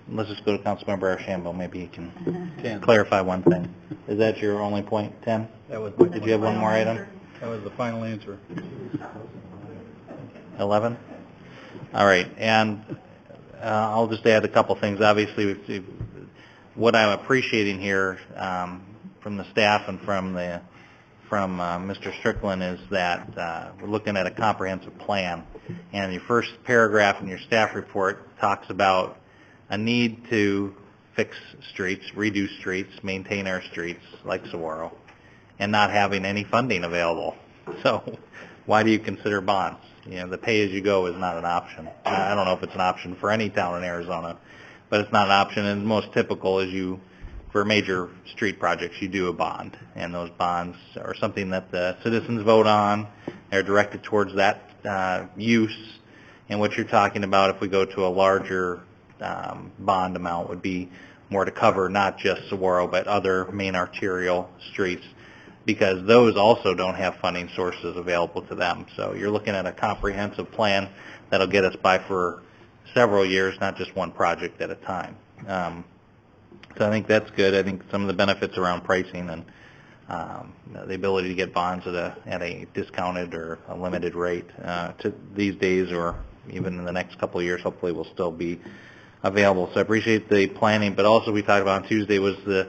Let's just go to Councilmember Archambault. Maybe he can clarify one thing. Is that your only point, 10? That was Did you have one more item? That was the final answer. 11? All right, and I'll just add a couple things. Obviously, what I'm appreciating here from the staff and from Mr. Strickland is that we're looking at a comprehensive plan. And your first paragraph in your staff report talks about a need to fix streets, redo streets, maintain our streets like Saguaro, and not having any funding available. So why do you consider bonds? You know, the pay-as-you-go is not an option. I don't know if it's an option for any town in Arizona, but it's not an option. And most typical is for major street projects, you do a bond, and those bonds are something that the citizens vote on. They're directed towards that use. And what you're talking about, if we go to a larger bond amount, would be more to cover not just Saguaro, but other main arterial streets, because those also don't have funding sources available to them. So you're looking at a comprehensive plan that'll get us by for several years, not just one project at a time. So I think that's good. I think some of the benefits around pricing and the ability to get bonds at a discounted or a limited rate to these days, or even in the next couple of years, hopefully will still be available. So I appreciate the planning, but also we talked about on Tuesday was the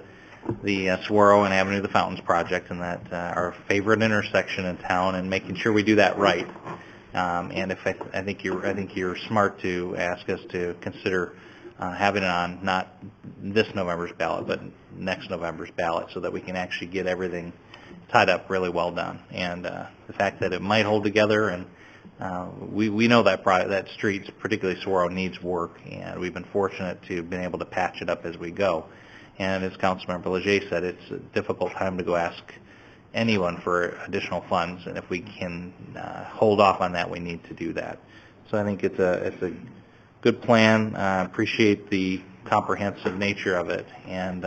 Saguaro and Avenue of the Fountains project, and that our favorite intersection in town, and making sure we do that right. And I think you're smart to ask us to consider having it on not this November's ballot, but next November's ballot, so that we can actually get everything tied up really well done. And the fact that it might hold together, and we know that street, particularly Saguaro, needs work, and we've been fortunate to have been able to patch it up as we go. And as Councilmember Leger said, it's a difficult time to go ask anyone for additional funds, and if we can hold off on that, we need to do that. So I think it's a good plan. Appreciate the comprehensive nature of it, and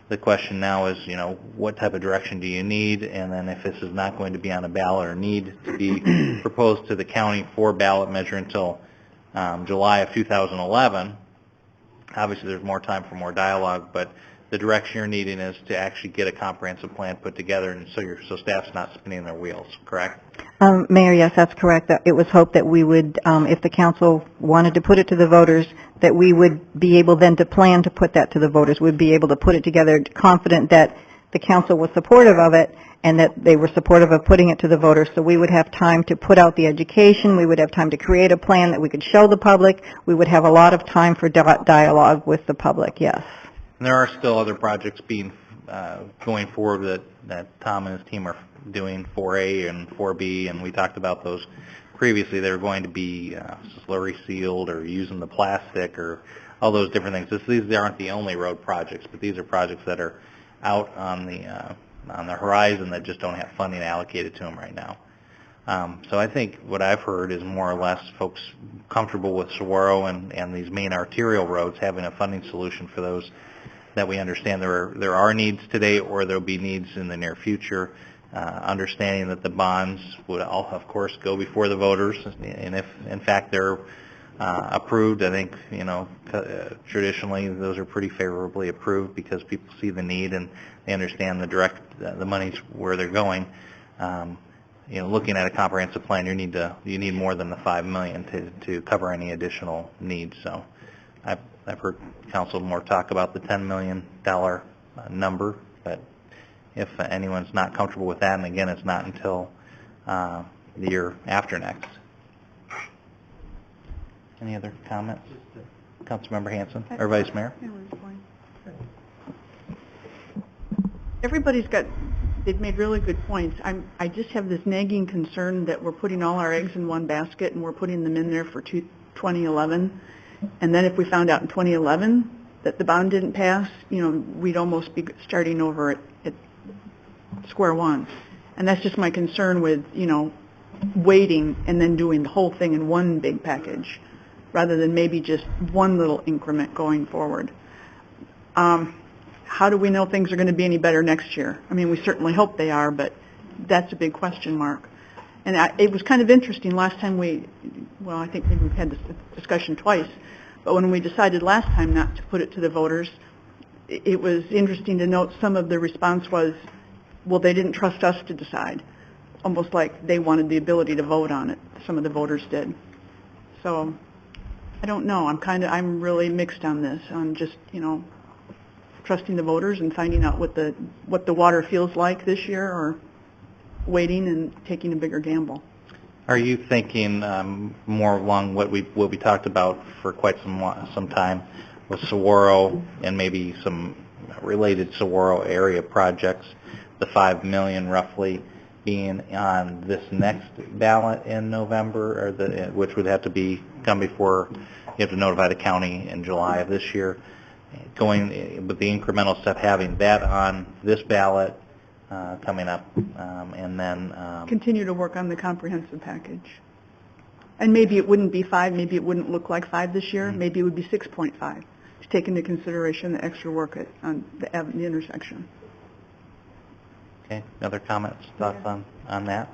the question now is, what type of direction do you need? And then if this is not going to be on a ballot or need to be proposed to the county for ballot measure until July of 2011, obviously there's more time for more dialogue, but the direction you're needing is to actually get a comprehensive plan put together, and so staff's not spinning their wheels, correct? Mayor, yes, that's correct. It was hoped that we would, if the council wanted to put it to the voters, that we would be able then to plan to put that to the voters. We'd be able to put it together confident that the council was supportive of it and that they were supportive of putting it to the voters. So we would have time to put out the education. We would have time to create a plan that we could show the public. We would have a lot of time for dialogue with the public, yes. And there are still other projects going forward that Tom and his team are doing, 4A and 4B, and we talked about those previously. They're going to be slurry sealed or using the plastic or all those different things. These aren't the only road projects, but these are projects that are out on the horizon that just don't have funding allocated to them right now. So I think what I've heard is more or less folks comfortable with Saguaro and these main arterial roads having a funding solution for those that we understand there are needs today, or there'll be needs in the near future. Understanding that the bonds would all, of course, go before the voters, and if in fact they're approved, I think traditionally those are pretty favorably approved because people see the need and they understand the money's where they're going. Looking at a comprehensive plan, you need more than the $5 million to cover any additional needs. So I've heard council more talk about the $10 million number, but if anyone's not comfortable with that, and again, it's not until the year after next. Any other comments? Councilmember Hanson, or Vice Mayor? They've made really good points. I just have this nagging concern that we're putting all our eggs in one basket and we're putting them in there for 2011. And then if we found out in 2011 that the bond didn't pass, we'd almost be starting over at square one. And that's just my concern with, waiting and then doing the whole thing in one big package rather than maybe just one little increment going forward. How do we know things are going to be any better next year? I mean, we certainly hope they are, but that's a big question mark. And it was kind of interesting last time I think maybe we've had this discussion twice, but when we decided last time not to put it to the voters, it was interesting to note some of the response was, well, they didn't trust us to decide, almost like they wanted the ability to vote on it. Some of the voters did. So I don't know. I'm really mixed on this, on just, trusting the voters and finding out what the water feels like this year, or waiting and taking a bigger gamble. Are you thinking more along what we talked about for quite some time with Saguaro and maybe some related Saguaro area projects, the $5 million roughly, being on this next ballot in November, or which would have to come before you have to notify the county in July of this year. Going with the incremental step, having that on this ballot coming up, and then Continue to work on the comprehensive package. And maybe it wouldn't be 5, maybe it wouldn't look like 5 this year, maybe it would be 6.5, to take into consideration the extra work on the intersection. Okay, other comments, thoughts on that?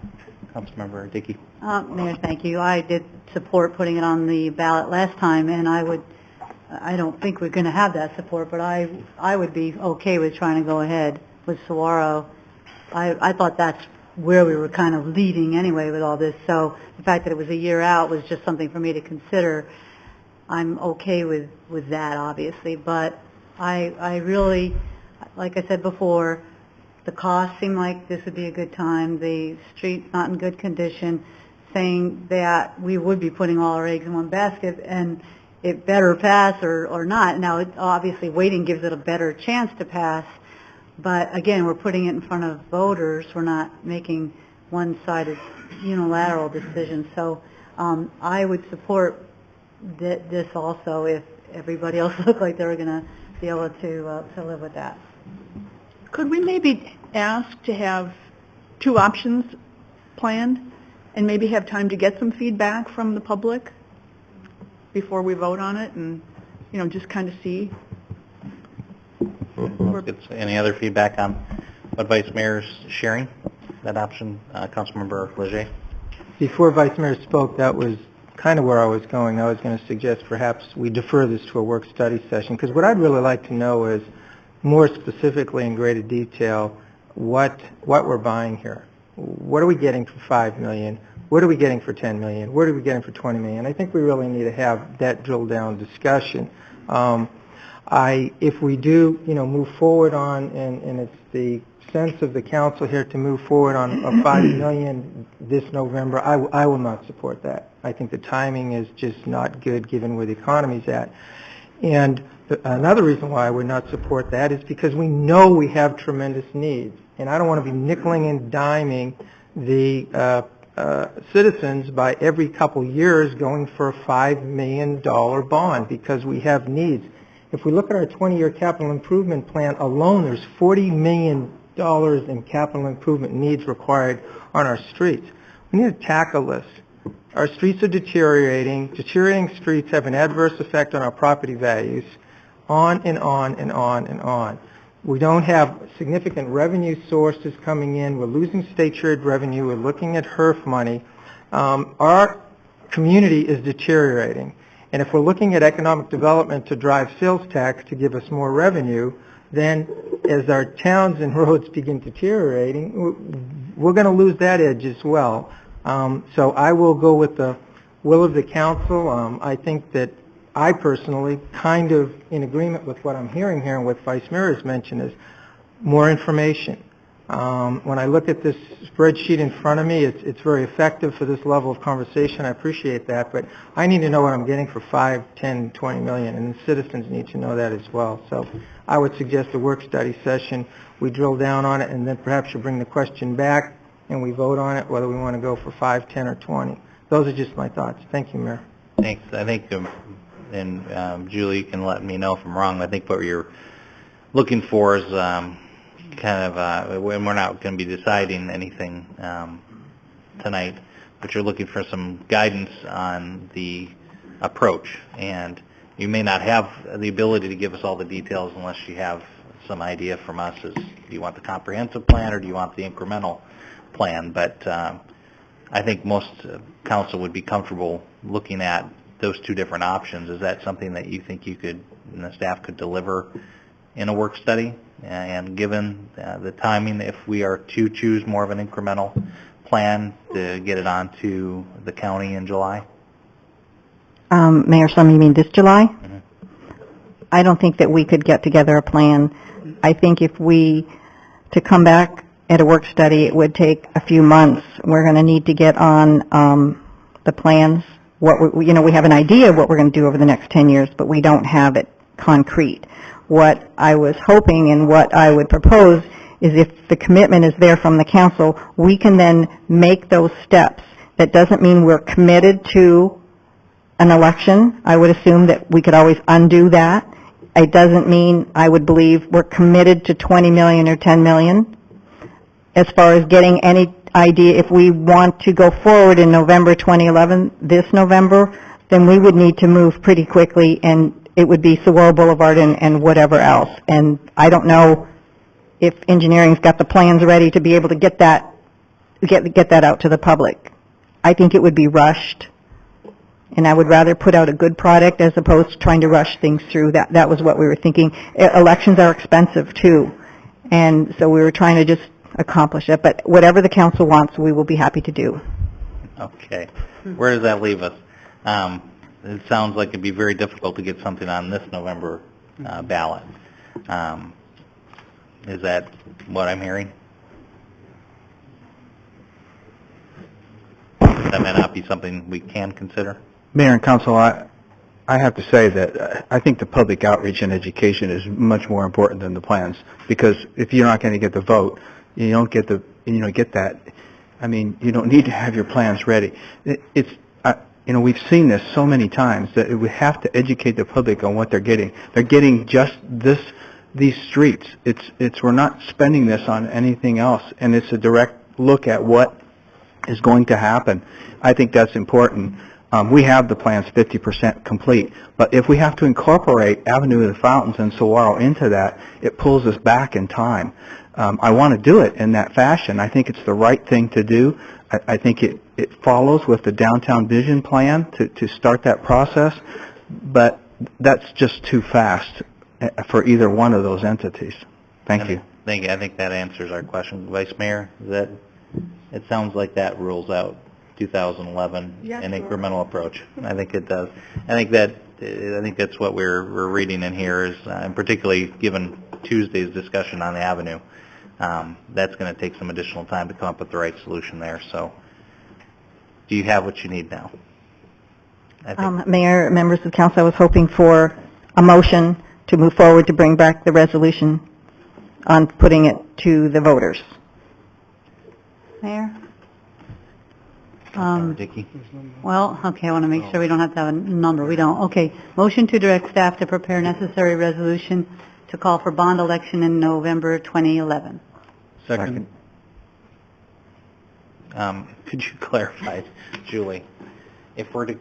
Councilmember Dickey? Mayor, thank you. I did support putting it on the ballot last time, and I don't think we're going to have that support, but I would be okay with trying to go ahead with Saguaro. I thought that's where we were kind of leading anyway with all this, so the fact that it was a year out was just something for me to consider. I'm okay with that, obviously, but I really, like I said before, the cost seemed like this would be a good time. The street's not in good condition, saying that we would be putting all our eggs in one basket, and it better pass or not. Now, obviously, waiting gives it a better chance to pass, but again, we're putting it in front of voters. We're not making one-sided unilateral decisions. So I would support this also if everybody else looked like they were going to be able to live with that. Could we maybe ask to have 2 options planned and maybe have time to get some feedback from the public before we vote on it and, just kind of see? Any other feedback on what Vice Mayor's sharing, that option? Councilmember Leger? Before Vice Mayor spoke, that was kind of where I was going. I was going to suggest perhaps we defer this to a work study session, because what I'd really like to know is more specifically in greater detail what we're buying here. What are we getting for $5 million? What are we getting for $10 million? What are we getting for $20 million? I think we really need to have that drilled down discussion. If we do, move forward on, and it's the sense of the council here to move forward on a $5 million this November, I will not support that. I think the timing is just not good given where the economy's at. And another reason why I would not support that is because we know we have tremendous needs. And I don't want to be nickeling and diming the citizens by every couple years going for a $5 million bond because we have needs. If we look at our 20-year capital improvement plan alone, there's $40 million in capital improvement needs required on our streets. We need to tackle this. Our streets are deteriorating. Deteriorating streets have an adverse effect on our property values, on and on and on and on. We don't have significant revenue sources coming in. We're losing state shared revenue. We're looking at HERF money. Our community is deteriorating. And if we're looking at economic development to drive sales tax to give us more revenue, then as our towns and roads begin deteriorating, we're going to lose that edge as well. So I will go with the will of the council. I think that I personally, kind of in agreement with what I'm hearing here and what Vice Mayor has mentioned, is more information. When I look at this spreadsheet in front of me, it's very effective for this level of conversation. I appreciate that, but I need to know what I'm getting for 5, 10, 20 million, and the citizens need to know that as well. So I would suggest a work study session. We drill down on it, and then perhaps you bring the question back, and we vote on it, whether we want to go for 5, 10, or 20. Those are just my thoughts. Thank you, Mayor. Thanks. I think, and Julie can let me know if I'm wrong, I think what you're looking for is kind of, when we're not going to be deciding anything tonight, but you're looking for some guidance on the approach. And you may not have the ability to give us all the details unless you have some idea from us as, do you want the comprehensive plan or do you want the incremental plan? But I think most council would be comfortable looking at those 2 different options. Is that something that you think you could, and the staff could deliver in a work study? And given the timing, if we are to choose more of an incremental plan to get it on to the county in July? Mayor Slum, you mean this July? Mm-hmm. I don't think that we could get together a plan. I think if to come back at a work study, it would take a few months. We're going to need to get on the plans. We have an idea of what we're going to do over the next 10 years, but we don't have it concrete. What I was hoping and what I would propose is if the commitment is there from the council, we can then make those steps. That doesn't mean we're committed to an election. I would assume that we could always undo that. It doesn't mean, I would believe, we're committed to 20 million or 10 million. As far as getting any idea, if we want to go forward in November 2011, this November, then we would need to move pretty quickly, and it would be Saguaro Boulevard and whatever else. And I don't know if engineering's got the plans ready to be able to get that out to the public. I think it would be rushed, and I would rather put out a good product as opposed to trying to rush things through. That was what we were thinking. Elections are expensive too, and so we were trying to just accomplish it. But whatever the council wants, we will be happy to do. Okay. Where does that leave us? It sounds like it'd be very difficult to get something on this November ballot. Is that what I'm hearing? That may not be something we can consider? Mayor and Council, I have to say that I think the public outreach and education is much more important than the plans, because if you're not going to get the vote, you don't get that. I mean, you don't need to have your plans ready. We've seen this so many times that we have to educate the public on what they're getting. They're getting just these streets. We're not spending this on anything else, and it's a direct look at what is going to happen. I think that's important. We have the plans 50% complete, but if we have to incorporate Avenue of the Fountains and Saguaro into that, it pulls us back in time. I want to do it in that fashion. I think it's the right thing to do. I think it follows with the downtown vision plan to start that process, but that's just too fast for either one of those entities. Thank you. Thank you. I think that answers our question. Vice Mayor, it sounds like that rules out 2011 an incremental approach. I think it does. I think that's what we're reading in here is, and particularly given Tuesday's discussion on the Avenue, that's going to take some additional time to come up with the right solution there. So, do you have what you need now? Mayor, members of council, I was hoping for a motion to move forward to bring back the resolution on putting it to the voters. Mayor? Dickey? Well, okay, I want to make sure we don't have to have a number. We don't. Okay. Motion to direct staff to prepare necessary resolution to call for bond election in November 2011. Second. Could you clarify, Julie, if we're to...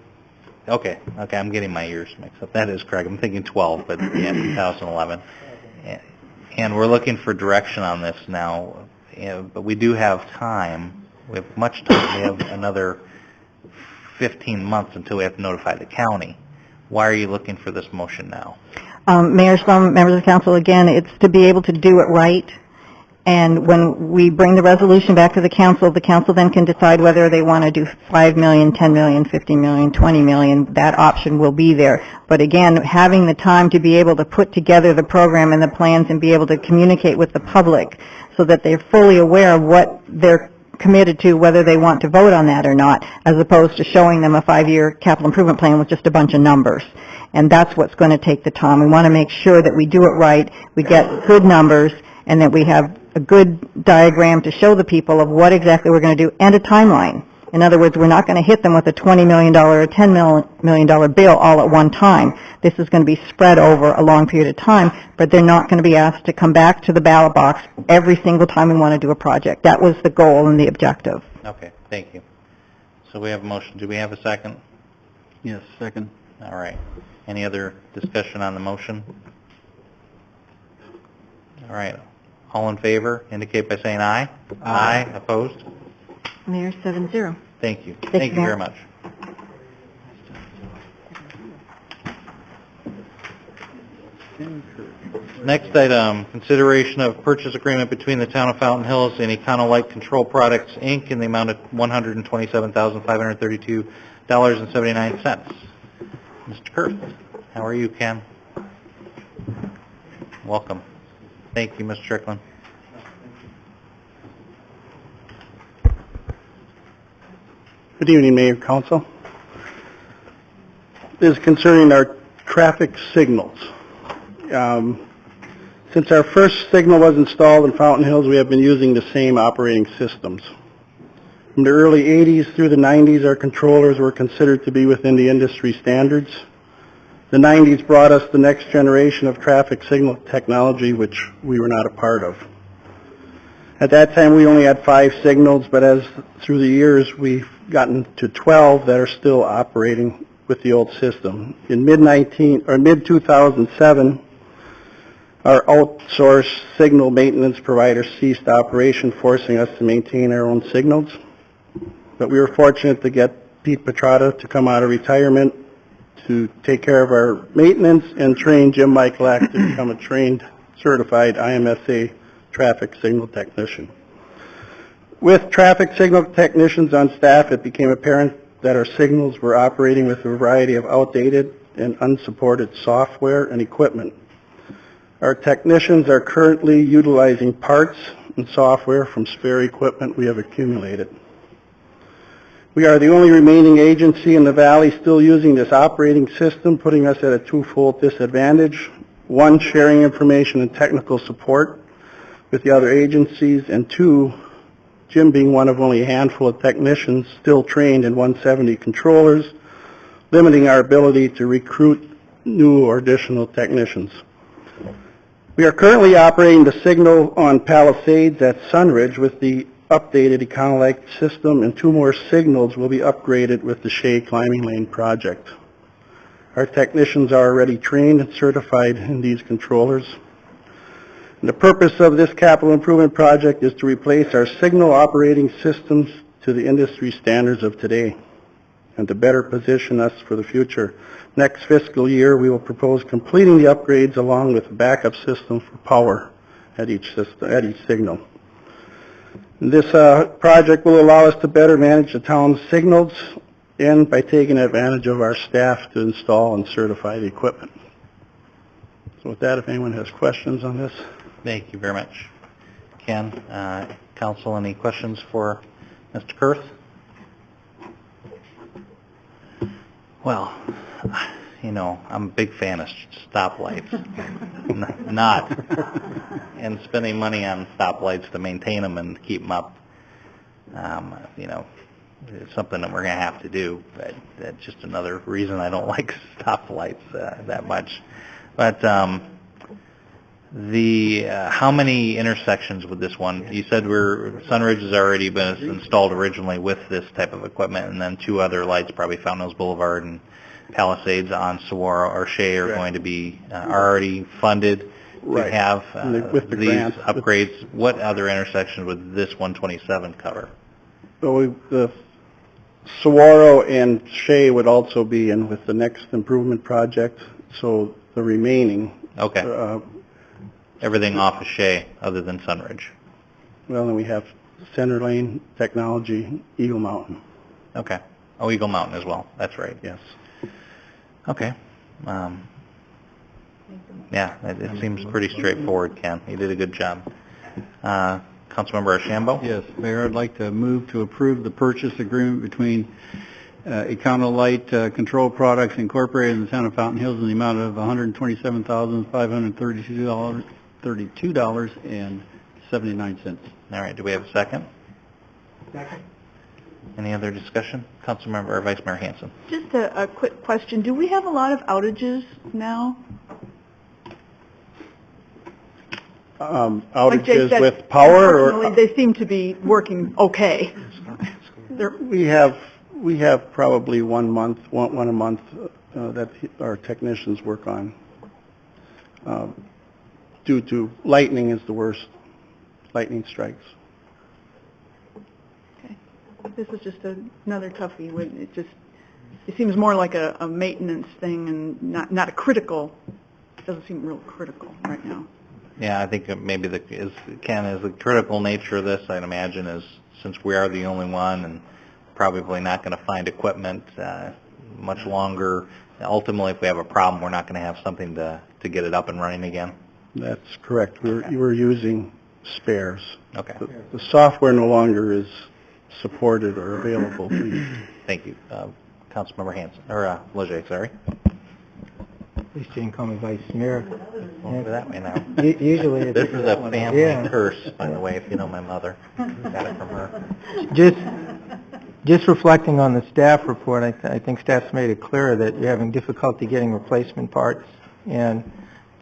Okay, I'm getting my years mixed up. That is correct. I'm thinking 12, but yeah, 2011. And we're looking for direction on this now, but we do have time. We have much time. We have another 15 months until we have to notify the county. Why are you looking for this motion now? Mayor, some members of council, again, it's to be able to do it right. And when we bring the resolution back to the council then can decide whether they want to do 5 million, 10 million, 50 million, 20 million. That option will be there. But again, having the time to be able to put together the program and the plans and be able to communicate with the public so that they're fully aware of what they're committed to, whether they want to vote on that or not, as opposed to showing them a 5-year capital improvement plan with just a bunch of numbers. And that's what's going to take the time. We want to make sure that we do it right, we get good numbers, and that we have a good diagram to show the people of what exactly we're going to do, and a timeline. In other words, we're not going to hit them with a $20 million or $10 million bill all at one time. This is going to be spread over a long period of time, but they're not going to be asked to come back to the ballot box every single time we want to do a project. That was the goal and the objective. Okay, thank you. So we have a motion. Do we have a second? Yes, second. All right. Any other discussion on the motion? All right. All in favor, indicate by saying aye. Aye. Opposed? Mayor, 7-0. Thank you. Thank Thank you, you very Mayor. much. Next item, consideration of purchase agreement between the Town of Fountain Hills and Econo Light Control Products, Inc. in the amount of $127,532.79. Mr. Kurth, how are you, Ken? Welcome. Thank you, Mr. Strickland. Good evening, Mayor, Council. This is concerning our traffic signals. Since our first signal was installed in Fountain Hills, we have been using the same operating systems. From the early 80s through the 90s, our controllers were considered to be within the industry standards. The 90s brought us the next generation of traffic signal technology, which we were not a part of. At that time, we only had 5 signals, but as through the years, we've gotten to 12 that are still operating with the old system. In mid-2007, our outsourced signal maintenance provider ceased operation, forcing us to maintain our own signals. But we were fortunate to get Pete Petrata to come out of retirement to take care of our maintenance and train Jim Michalak to become a trained, certified IMSA traffic signal technician. With traffic signal technicians on staff, it became apparent that our signals were operating with a variety of outdated and unsupported software and equipment. Our technicians are currently utilizing parts and software from spare equipment we have accumulated. We are the only remaining agency in the valley still using this operating system, putting us at a twofold disadvantage. One, sharing information and technical support with the other agencies, and two, Jim being one of only a handful of technicians still trained in 170 controllers, limiting our ability to recruit new or additional technicians. We are currently operating the signal on Palisades at Sunridge with the updated Econolite system, and 2 more signals will be upgraded with the Shea Climbing Lane project. Our technicians are already trained and certified in these controllers. And the purpose of this capital improvement project is to replace our signal operating systems to the industry standards of today and to better position us for the future. Next fiscal year, we will propose completing the upgrades along with a backup system for power at each signal. This project will allow us to better manage the town's signals and by taking advantage of our staff to install and certify the equipment. So with that, if anyone has questions on this. Thank you very much. Ken, council, any questions for Mr. Kurth? Well, you know, I'm a big fan of stoplights. And spending money on stoplights to maintain them and keep them up. You know, it's something that we're going to have to do. But that's just another reason I don't like stoplights that much. But how many intersections with this one? You said Sunridge has already been installed originally with this type of equipment, and then 2 other lights, probably Fountain Hills Boulevard and Palisades on Saguaro or Shea, are going to be already funded to have with the these grant. upgrades. What other intersections would this 127 cover? So the Saguaro and Shea would also be in with the next improvement project, so the remaining. Okay. Everything off of Shea other than Sunridge. Well, then we have Center Lane, Technology, Eagle Mountain. Okay. Oh, Eagle Mountain as well. That's right. Yes. Okay. Yeah, it seems pretty straightforward, Ken. You did a good job. Councilmember Archambault? Yes, Mayor, I'd like to move to approve the purchase agreement between Econolite Control Products Incorporated in the town of Fountain Hills in the amount of $127,532.79. All right, do we have a second? Second. Any other discussion? Councilmember or Vice Mayor Hanson? Just a quick question. Do we have a lot of outages now? Like Jay Outages said, with power, or unfortunately, they seem to be working okay. we have probably one a month that our technicians work on. Due to lightning is the worst. Lightning strikes. Okay. This is just another toughie. It seems more like a maintenance thing and not a critical. It doesn't seem real critical right now. Yeah, I think maybe the critical nature of this, I'd imagine, is since we are the only one and probably not going to find equipment much longer, ultimately if we have a problem, we're not going to have something to get it up and running again. That's correct. We're using spares. Okay. The software no longer is supported or available. Thank you. Councilmember Hanson, or Leger, sorry. At least you can call me Vice Mayor. Over that way now. Usually it's... This is a family Yeah. curse, by the way, if you know my mother. Got it from her. Just reflecting on the staff report, I think staff's made it clear that you're having difficulty getting replacement parts, and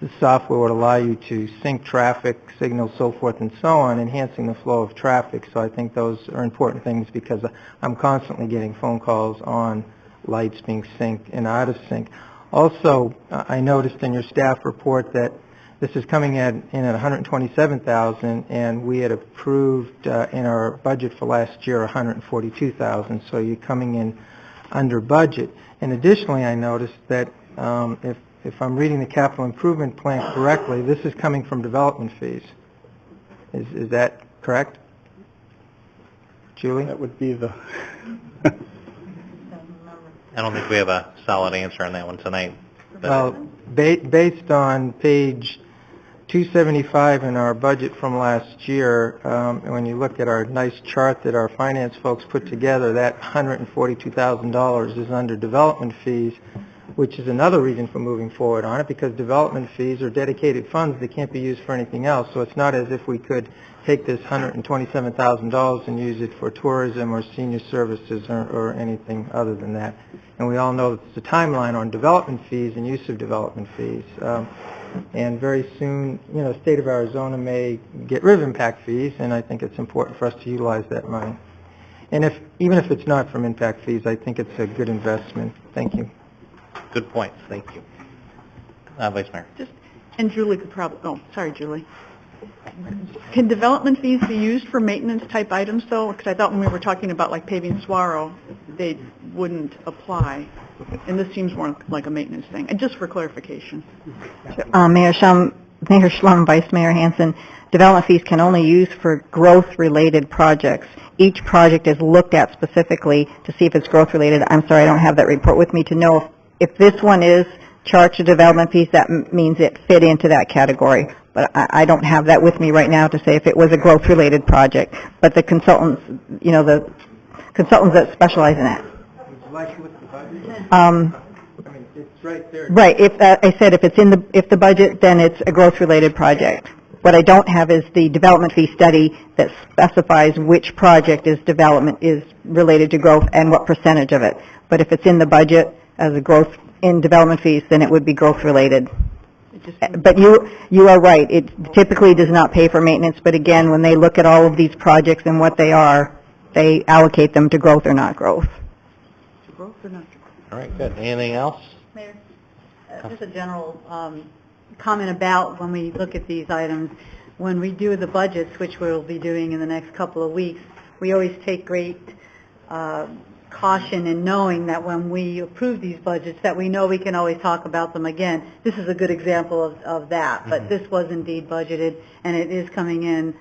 the software would allow you to sync traffic, signals, so forth and so on, enhancing the flow of traffic. So I think those are important things because I'm constantly getting phone calls on lights being synced and out of sync. Also, I noticed in your staff report that this is coming in at $127,000, and we had approved in our budget for last year $142,000. So you're coming in under budget. And additionally, I noticed that if I'm reading the capital improvement plan correctly, this is coming from development fees. Is that correct, Julie? That would be the... I don't think we have a solid answer on that one tonight. But Well, based on page 275 in our budget from last year, and when you look at our nice chart that our finance folks put together, that $142,000 is under development fees, which is another reason for moving forward on it, because development fees are dedicated funds that can't be used for anything else. So it's not as if we could take this $127,000 and use it for tourism or senior services or anything other than that. And we all know that there's a timeline on development fees and use of development fees. And very soon, you know, the state of Arizona may get rid of impact fees, and I think it's important for us to utilize that money. And even if it's not from impact fees, I think it's a good investment. Thank you. good points. Thank you. Vice Mayor. And Julie could probably, oh, sorry, Julie. Can development fees be used for maintenance-type items, though? Because I thought when we were talking about, like, paving Saguaro, they wouldn't apply. And this seems more like a maintenance thing. And just for clarification. Mayor Schlum, Vice Mayor Hansen, development fees can only use for growth-related projects. Each project is looked at specifically to see if it's growth-related. I'm sorry, I don't have that report with me to know if this one is charged to development fees, that means it fit into that category. But I don't have that with me right now to say if it was a growth-related project. But the consultants, you know, the consultants that specialize in that. Would you like to look at the budget? I mean, it's right there. Right. If I said if it's in the budget, then it's a growth-related project. What I don't have is the development fee study that specifies which project is related to growth and what percentage of it. But if it's in the budget as a growth in development fees, then it would be growth-related. But you are right. It typically does not pay for maintenance. But again, when they look at all of these projects and what they are, they allocate them to growth or not growth. Growth or not? All right, good. Anything else? Mayor, just a general comment about when we look at these items. When we do the budgets, which we'll be doing in the next couple of weeks, we always take great caution in knowing that when we approve these budgets, that we know we can always talk about them again. This is a good example of that, but this was indeed budgeted, and it is coming in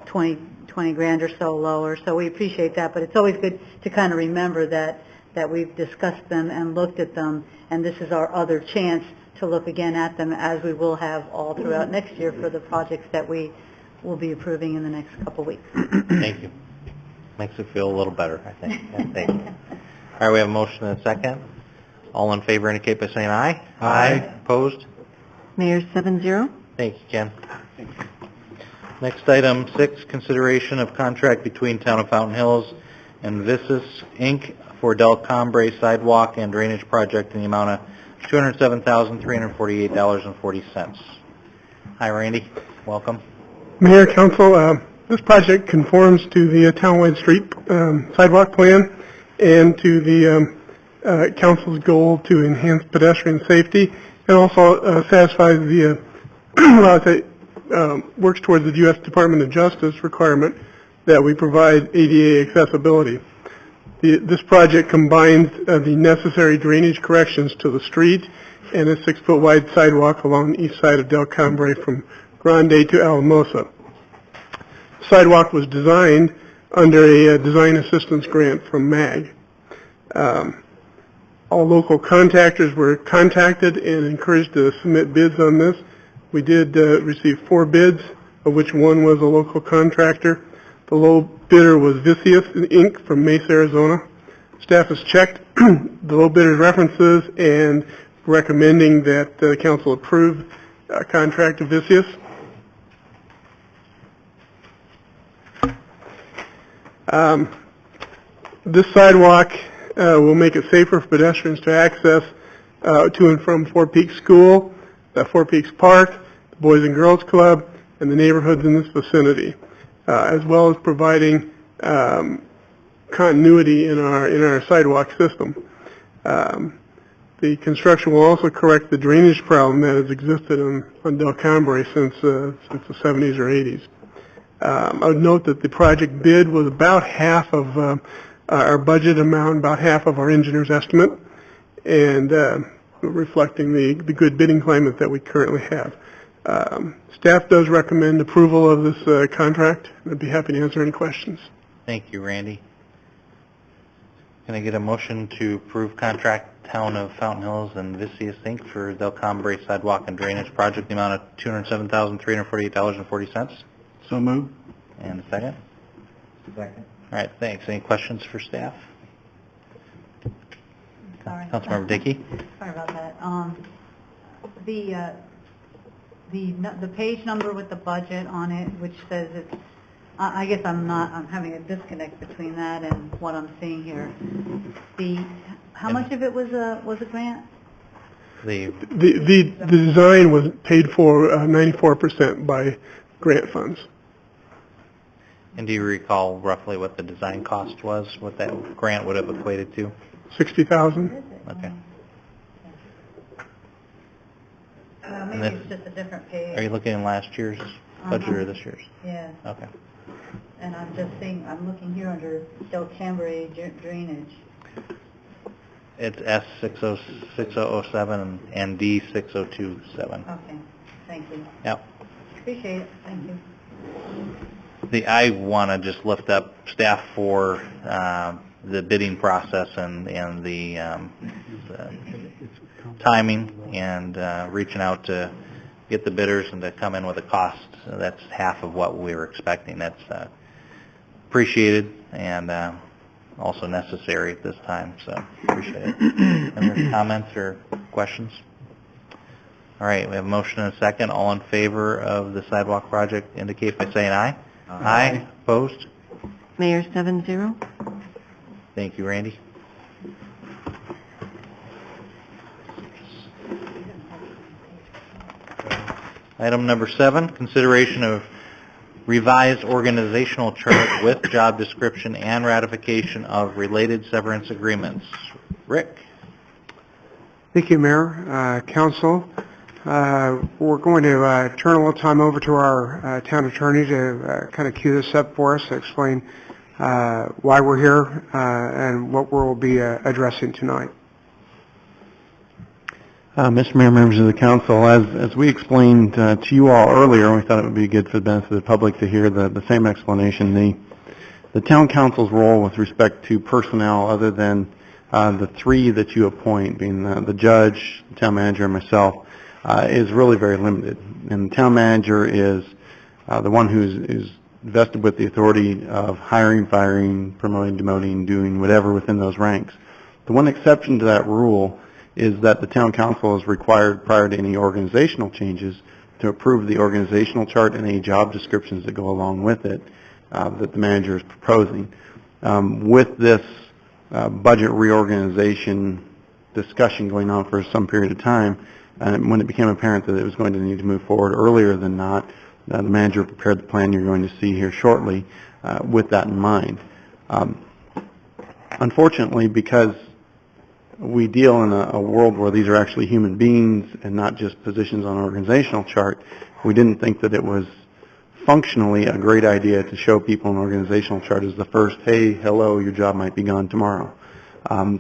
20 grand or so lower, so we appreciate that, but it's always good to kind of remember that we've discussed them and looked at them, and this is our other chance to look again at them, as we will have all throughout next year for the projects that we will be approving in the next couple weeks. Thank you. Makes me feel a little better, I think. Yeah, thank you. All right, we have a motion and a second. All in favor indicate by saying aye. Aye. Opposed? Mayor, 7-0. Thank you, Ken. Next item, 6, consideration of contract between Town of Fountain Hills and Visus, Inc. for Del Cambre Sidewalk and Drainage Project in the amount of $207,348.40. Hi, Randy. Welcome. Mayor, Council, this project conforms to the townwide street sidewalk plan and to the Council's goal to enhance pedestrian safety, and also satisfies the, works towards the U.S. Department of Justice requirement that we provide ADA accessibility. This project combines the necessary drainage corrections to the street and a 6-foot wide sidewalk along the east side of Del Cambre from Grande to Alamosa. Sidewalk was designed under a design assistance grant from MAG. All local contractors were contacted and encouraged to submit bids on this. We did receive 4 bids, of which one was a local contractor. The low bidder was Visus, Inc. from Mesa, Arizona. Staff has checked the low bidder's references and recommending that the council approve a contract of Vicious. This sidewalk will make it safer for pedestrians to access to and from Four Peaks School, Four Peaks Park, the Boys and Girls Club, and the neighborhoods in this vicinity, as well as providing continuity in our sidewalk system. The construction will also correct the drainage problem that has existed on Del Cambre since the 70s or 80s. I would note that the project bid was about half of our budget amount, about half of our engineer's estimate, and reflecting the good bidding climate that we currently have. Staff does recommend approval of this contract. I'd be happy to answer any questions. Thank you, Randy. Can I get a motion to approve contract Town of Fountain Hills and Vicious Inc. for Del Cambre Sidewalk and Drainage Project, the amount of $207,348.40? So moved. And a second? Second. All right, thanks. Any questions for staff? Sorry. Councilmember Dickey? Sorry about that. The page number with the budget on it, which says it's, I guess I'm having a disconnect between that and what I'm seeing here. How much of it was a grant? The design was paid for 94% by grant funds. And do you recall roughly what the design cost was, what that grant would have equated to? $60,000. Okay. Maybe it's just a different page. Are you looking in last year's budget or this year's? Yeah. Okay. And I'm just seeing, I'm looking here under Del Cambre drainage. It's S6007 and D6027. Okay, thank you. Yep. Appreciate it, thank you. I want to just lift up staff for the bidding process and the timing and reaching out to get the bidders and to come in with a cost. That's half of what we were expecting. That's appreciated and also necessary at this time, so appreciate it. Any comments or questions? All right, we have a motion and a second. All in favor of the sidewalk project indicate by saying aye. Aye. Opposed? Mayor 7-0. Thank you, Randy. Item number 7, consideration of revised organizational chart with job description and ratification of related severance agreements. Rick? Thank you, Mayor, Council. We're going to turn a little time over to our town attorney to kind of cue this up for us, to explain why we're here and what we'll be addressing tonight. Mr. Mayor, members of the council, as we explained to you all earlier, we thought it would be good for the benefit of the public to hear the same explanation. The town council's role with respect to personnel, other than the three that you appoint, being the judge, the town manager, and myself, is really very limited. And the town manager is the one who's vested with the authority of hiring, firing, promoting, demoting, doing whatever within those ranks. The one exception to that rule is that the town council is required, prior to any organizational changes, to approve the organizational chart and any job descriptions that go along with it that the manager is proposing. With this budget reorganization discussion going on for some period of time, and when it became apparent that it was going to need to move forward earlier than not, the manager prepared the plan you're going to see here shortly with that in mind. Unfortunately, because we deal in a world where these are actually human beings and not just positions on an organizational chart, we didn't think that it was functionally a great idea to show people an organizational chart as the first, hey, hello, your job might be gone tomorrow.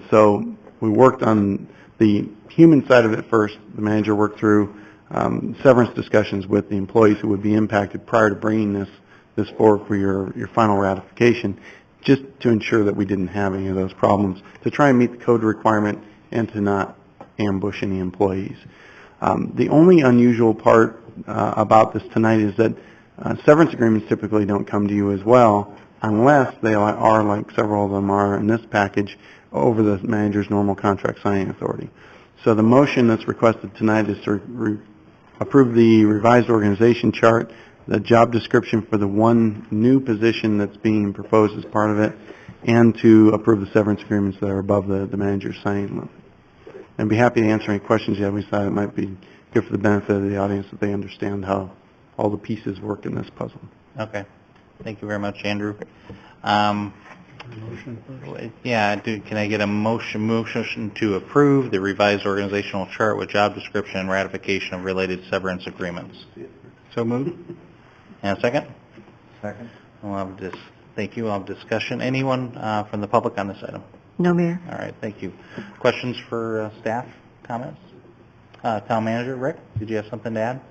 So we worked on the human side of it first. The manager worked through severance discussions with the employees who would be impacted prior to bringing this forward for your final ratification, just to ensure that we didn't have any of those problems, to try and meet the code requirement and to not ambush any employees. The only unusual part about this tonight is that severance agreements typically don't come to you as well unless they are, like several of them are in this package, over the manager's normal contract signing authority. So the motion that's requested tonight is to approve the revised organization chart, the job description for the one new position that's being proposed as part of it, and to approve the severance agreements that are above the manager's signing limit. And be happy to answer any questions you have. We thought it might be good for the benefit of the audience that they understand how all the pieces work in this puzzle. Okay. Thank you very much, Andrew. Can I get a motion to approve the revised organizational chart with job description and ratification of related severance agreements? So moved. And a second? Second. Thank you. I'll have discussion. Anyone from the public on this item? No, Mayor. All right, thank you. Questions for staff, comments? Town Manager, Rick, did you have something to add?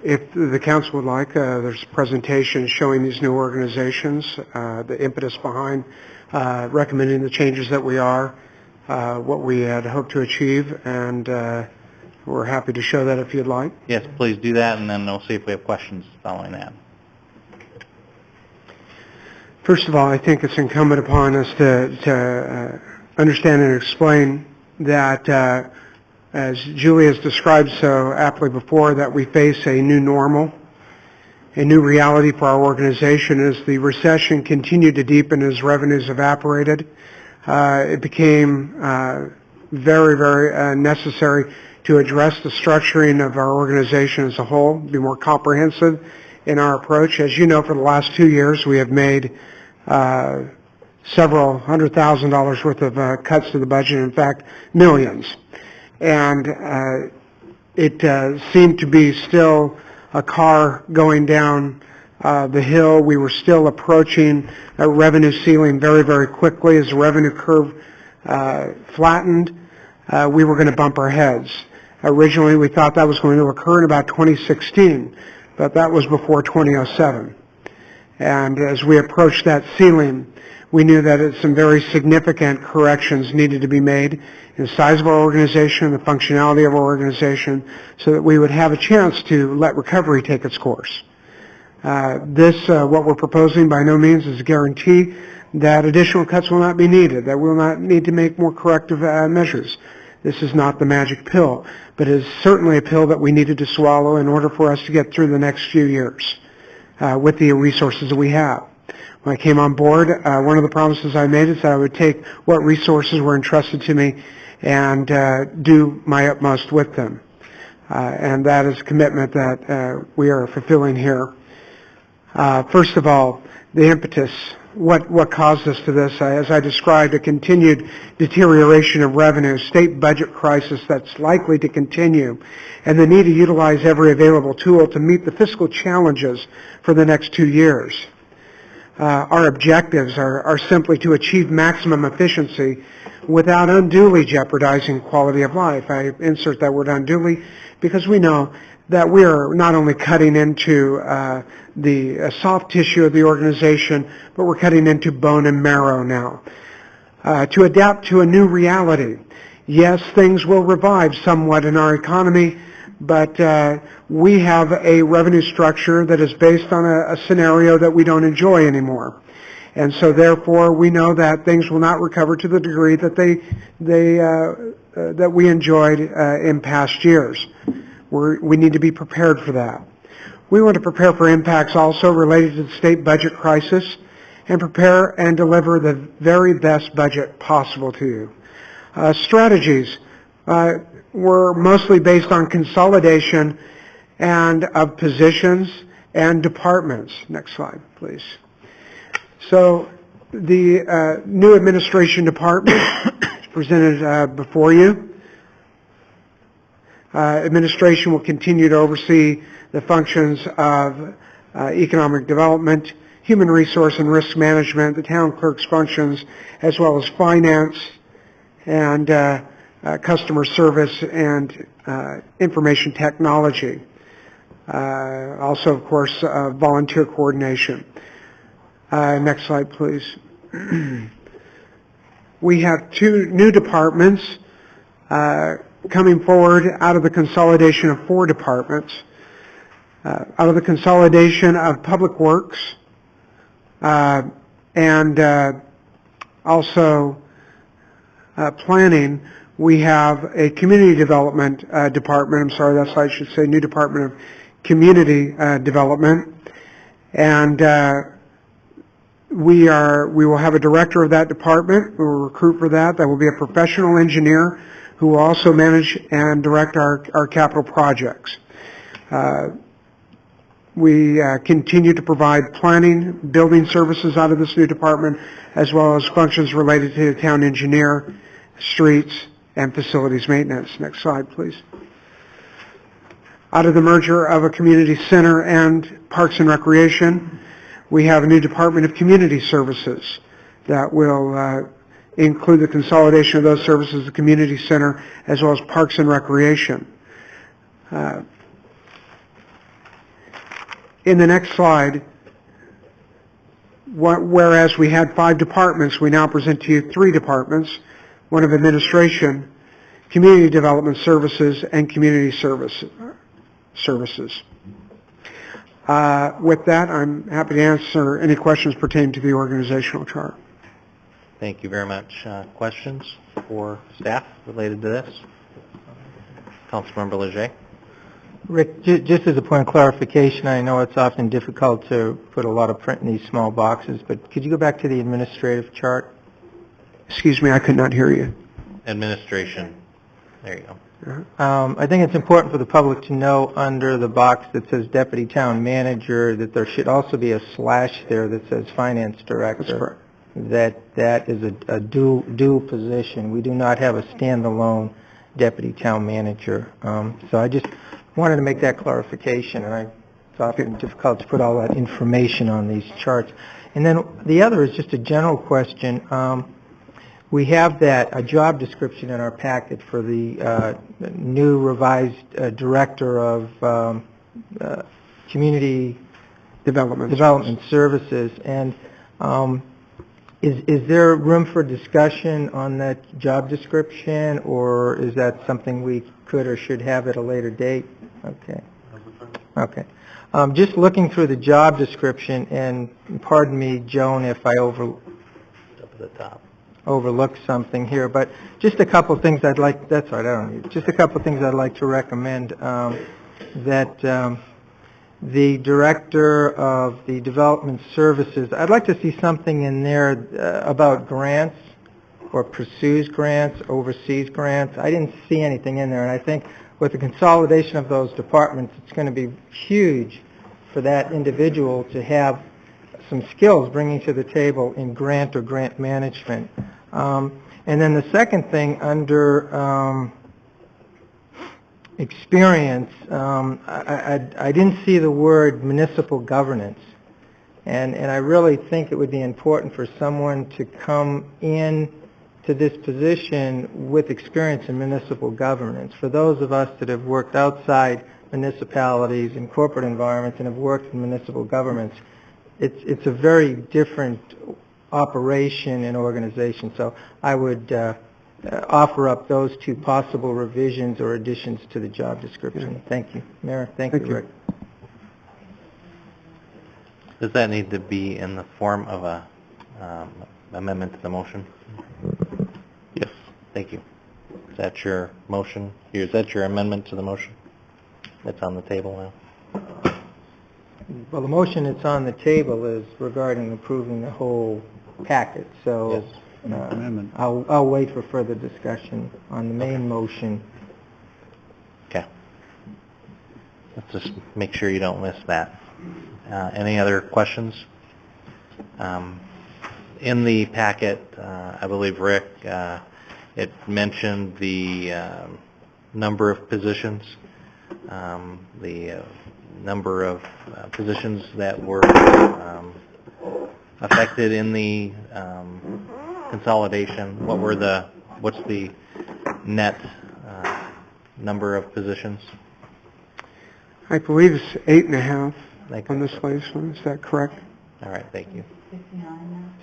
If the council would like, there's a presentation showing these new organizations, the impetus behind recommending the changes that we are, what we had hoped to achieve, and we're happy to show that if you'd like. Yes, please do that, and then we'll see if we have questions following that. First of all, I think it's incumbent upon us to understand and explain that, as Julie has described so aptly before, that we face a new normal, a new reality for our organization as the recession continued to deepen as revenues evaporated. It became very, very necessary to address the structuring of our organization as a whole, be more comprehensive in our approach. As you know, for the last 2 years, we have made several $100,000 worth of cuts to the budget, in fact, millions. And it seemed to be still a car going down the hill. We were still approaching a revenue ceiling very, very quickly. As the revenue curve flattened, we were going to bump our heads. Originally, we thought that was going to occur in about 2016, but that was before 2007. And as we approached that ceiling, we knew that some very significant corrections needed to be made in the size of our organization, the functionality of our organization, so that we would have a chance to let recovery take its course. What we're proposing by no means is a guarantee that additional cuts will not be needed, that we'll not need to make more corrective measures. This is not the magic pill, but it is certainly a pill that we needed to swallow in order for us to get through the next few years with the resources that we have. When I came on board, one of the promises I made is that I would take what resources were entrusted to me and do my utmost with them. And that is a commitment that we are fulfilling here. First of all, the impetus. What caused us to this? As I described, a continued deterioration of revenue, state budget crisis that's likely to continue, and the need to utilize every available tool to meet the fiscal challenges for the next 2 years. Our objectives are simply to achieve maximum efficiency without unduly jeopardizing quality of life. I insert that word unduly because we know that we are not only cutting into the soft tissue of the organization, but we're cutting into bone and marrow now. To adapt to a new reality. Yes, things will revive somewhat in our economy, but we have a revenue structure that is based on a scenario that we don't enjoy anymore. And so therefore we know that things will not recover to the degree that that we enjoyed in past years. We need to be prepared for that. We want to prepare for impacts also related to the state budget crisis and prepare and deliver the very best budget possible to you. Strategies were mostly based on consolidation and of positions and departments. Next slide, please. So the new administration department is presented before you. Administration will continue to oversee the functions of economic development, human resource and risk management, the town clerk's functions, as well as finance and customer service and information technology. Also, of course, volunteer coordination. Next slide, please. We have 2 new departments coming forward out of the consolidation of 4 departments. Out of the consolidation of Public Works and also Planning, We have a community development department. I'm sorry, that's I should say new Department of Community Development. And we will have a director of that department. We will recruit for that. That will be a professional engineer who will also manage and direct our capital projects. We continue to provide planning, building services out of this new department, as well as functions related to the town engineer, streets, and facilities maintenance. Next slide, please. Out of the merger of a community center and Parks and Recreation, we have a new Department of Community Services that will include the consolidation of those services, the community center, as well as Parks and Recreation. In the next slide, whereas we had 5 departments, we now present to you 3 departments, one of administration, community development services, and community services. With that, I'm happy to answer any questions pertaining to the organizational chart. Thank you very much. Questions for staff related to this? Councilmember Leger. Rick, just as a point of clarification, I know it's often difficult to put a lot of print in these small boxes, but could you go back to the administrative chart? Excuse me, I could not hear you. Administration. There you go. I think it's important for the public to know under the box that says Deputy Town Manager that there should also be a slash there that says Finance Director. That's correct. That is a dual position. We do not have a standalone Deputy Town Manager. So I just wanted to make that clarification, and it's often difficult to put all that information on these charts. And then the other is just a general question. We have a job description in our packet for the new revised Director of Community Development Services. And is there room for discussion on that job description, or is that something we could or should have at a later date? Okay. Okay. Just looking through the job description, and pardon me, Joan, if I overlook something here, but just a couple of things I'd like, that's right, I don't need it. Just a couple of things I'd like to recommend, that the Director of the Development Services, I'd like to see something in there about grants, or pursues grants, oversees grants. I didn't see anything in there, and I think with the consolidation of those departments, it's going to be huge for that individual to have some skills bringing to the table in grant or grant management. And then the second thing, under experience, I didn't see the word municipal governance. And I really think it would be important for someone to come in to this position with experience in municipal governance. For those of us that have worked outside municipalities and corporate environments and have worked in municipal governments, it's a very different operation and organization. So I would offer up those 2 possible revisions or additions to the job description. Thank you, Mayor. Thank you, Rick. Does that need to be in the form of a amendment to the motion? Yes. Thank you. Is that your motion? Is that your amendment to the motion that's on the table now? Well, the motion that's on the table is regarding approving the whole packet, so I'll wait for further discussion on the main motion. Okay. Let's just make sure you don't miss that. Any other questions? In the packet, I believe, Rick, it mentioned the number of positions, the number of positions that were affected in the consolidation. What's the net number of positions? I believe it's 8.5 on this latest one. Is that correct? All right, thank you. 59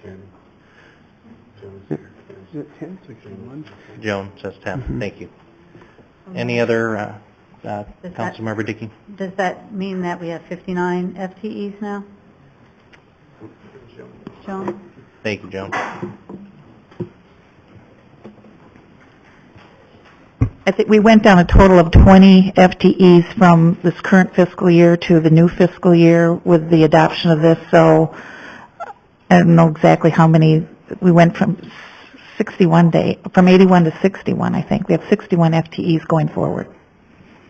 Is it 10? 61? Joan says 10. Thank you. Any other, Councilmember Dickey? Does that mean that we have 59 FTEs now? Joan? Thank you, Joan. I think we went down a total of 20 FTEs from this current fiscal year to the new fiscal year with the adoption of this, so I don't know exactly how many. We went from 81 to 61, I think. We have 61 FTEs going forward.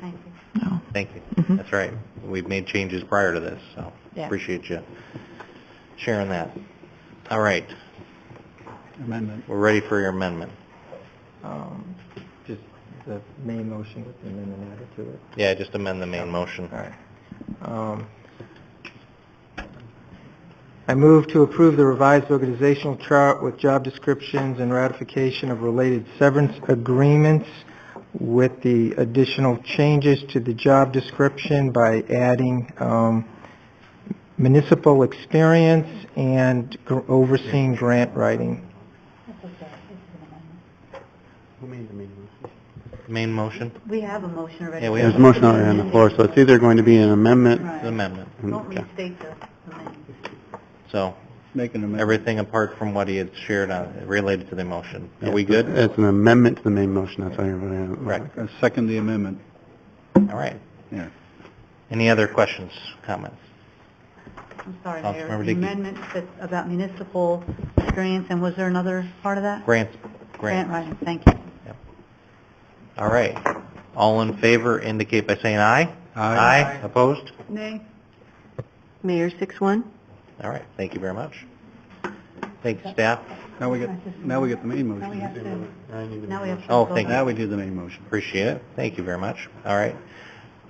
Thank you. No. Thank you. Mhm. That's right. We've made changes prior to this, so Yeah. appreciate you sharing that. All right, Amendment. we're ready for your amendment. Just the main motion with the amendment added to it. Yeah, just amend the main motion. All right. I move to approve the revised organizational chart with job descriptions and ratification of related severance agreements with the additional changes to the job description by adding municipal experience and overseeing grant writing. Who made the main motion? Main motion? We have a motion already. Yeah, we There's have a motion already on the floor, so it's either going to be an amendment. the amendment. Don't Okay. restate the amendment. So Make an amendment. everything apart from what he had shared related to the motion. Are we good? It's an amendment to the main motion, that's how you're voting on it. Correct. I second the amendment. All right. Yeah. Any other questions, comments? I'm sorry, Councilmember Mayor. The Dickey. amendment that- about municipal experience, and was there another part of that? Grant. Grant writing, thank you. All right. All in favor indicate by saying aye. Aye. Opposed? Nay. Mayor 6-1. All right. Thank you very much. Thank you, staff. Now we get the main Now we have motion. to, now we have to. Oh, vote. thank you. Now we do the main motion. Appreciate it. Thank you very much. All right.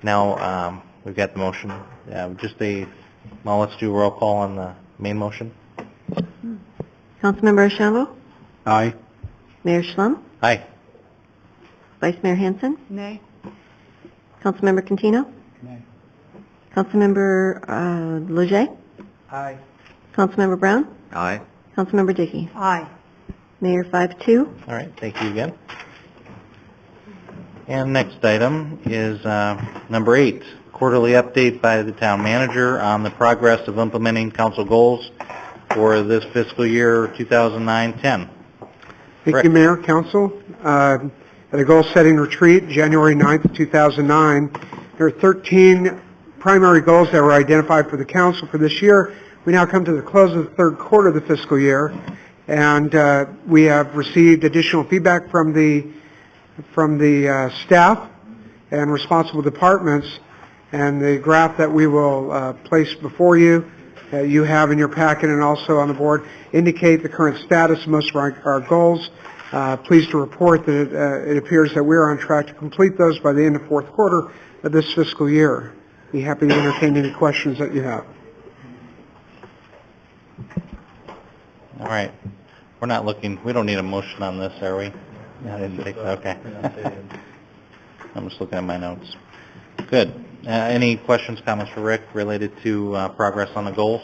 Now, we've got the motion. Well, let's do a roll call on the main motion. Councilmember Ashambo? Aye. Mayor Schlum? Aye. Vice Mayor Hanson? Nay. Councilmember Cantino? Nay. Councilmember Leger? Aye. Councilmember Brown? Aye. Councilmember Dickey? Aye. Mayor 5-2. All right. Thank you again. And next item is number 8, quarterly update by the town manager on the progress of implementing council goals for this fiscal year 2009-10. Thank you, Mayor, Council. At a goal-setting retreat, January 9th, 2009, there are 13 primary goals that were identified for the council for this year. We now come to the close of the third quarter of the fiscal year, and we have received additional feedback from the staff and responsible departments, and the graph that we will place before you, you have in your packet and also on the board, indicate the current status of most of our goals. Pleased to report that it appears that we are on track to complete those by the end of fourth quarter of this fiscal year. Be happy to entertain any questions that you have. All right. We don't need a motion on this, are we? I didn't think so. Okay. I'm just looking at my notes. Good. Any questions, comments for Rick related to progress on the goals?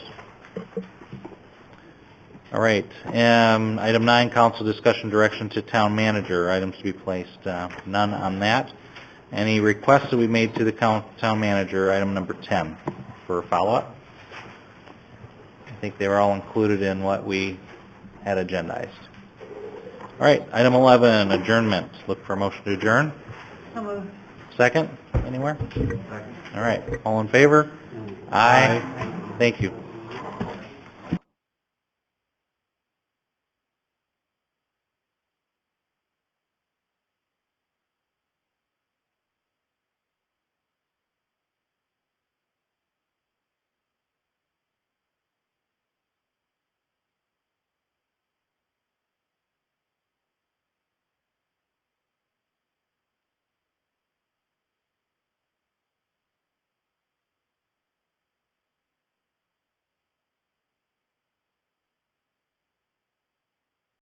All right. Item 9, council discussion direction to town manager. Items to be placed. None on that. Any requests that we made to the town manager? Item number 10 for follow-up. I think they were all included in what we had agendized. All right. Item 11, adjournment. Look for a motion to adjourn. So moved. Second? Anywhere? Second. All right. All in favor? Aye. Thank you.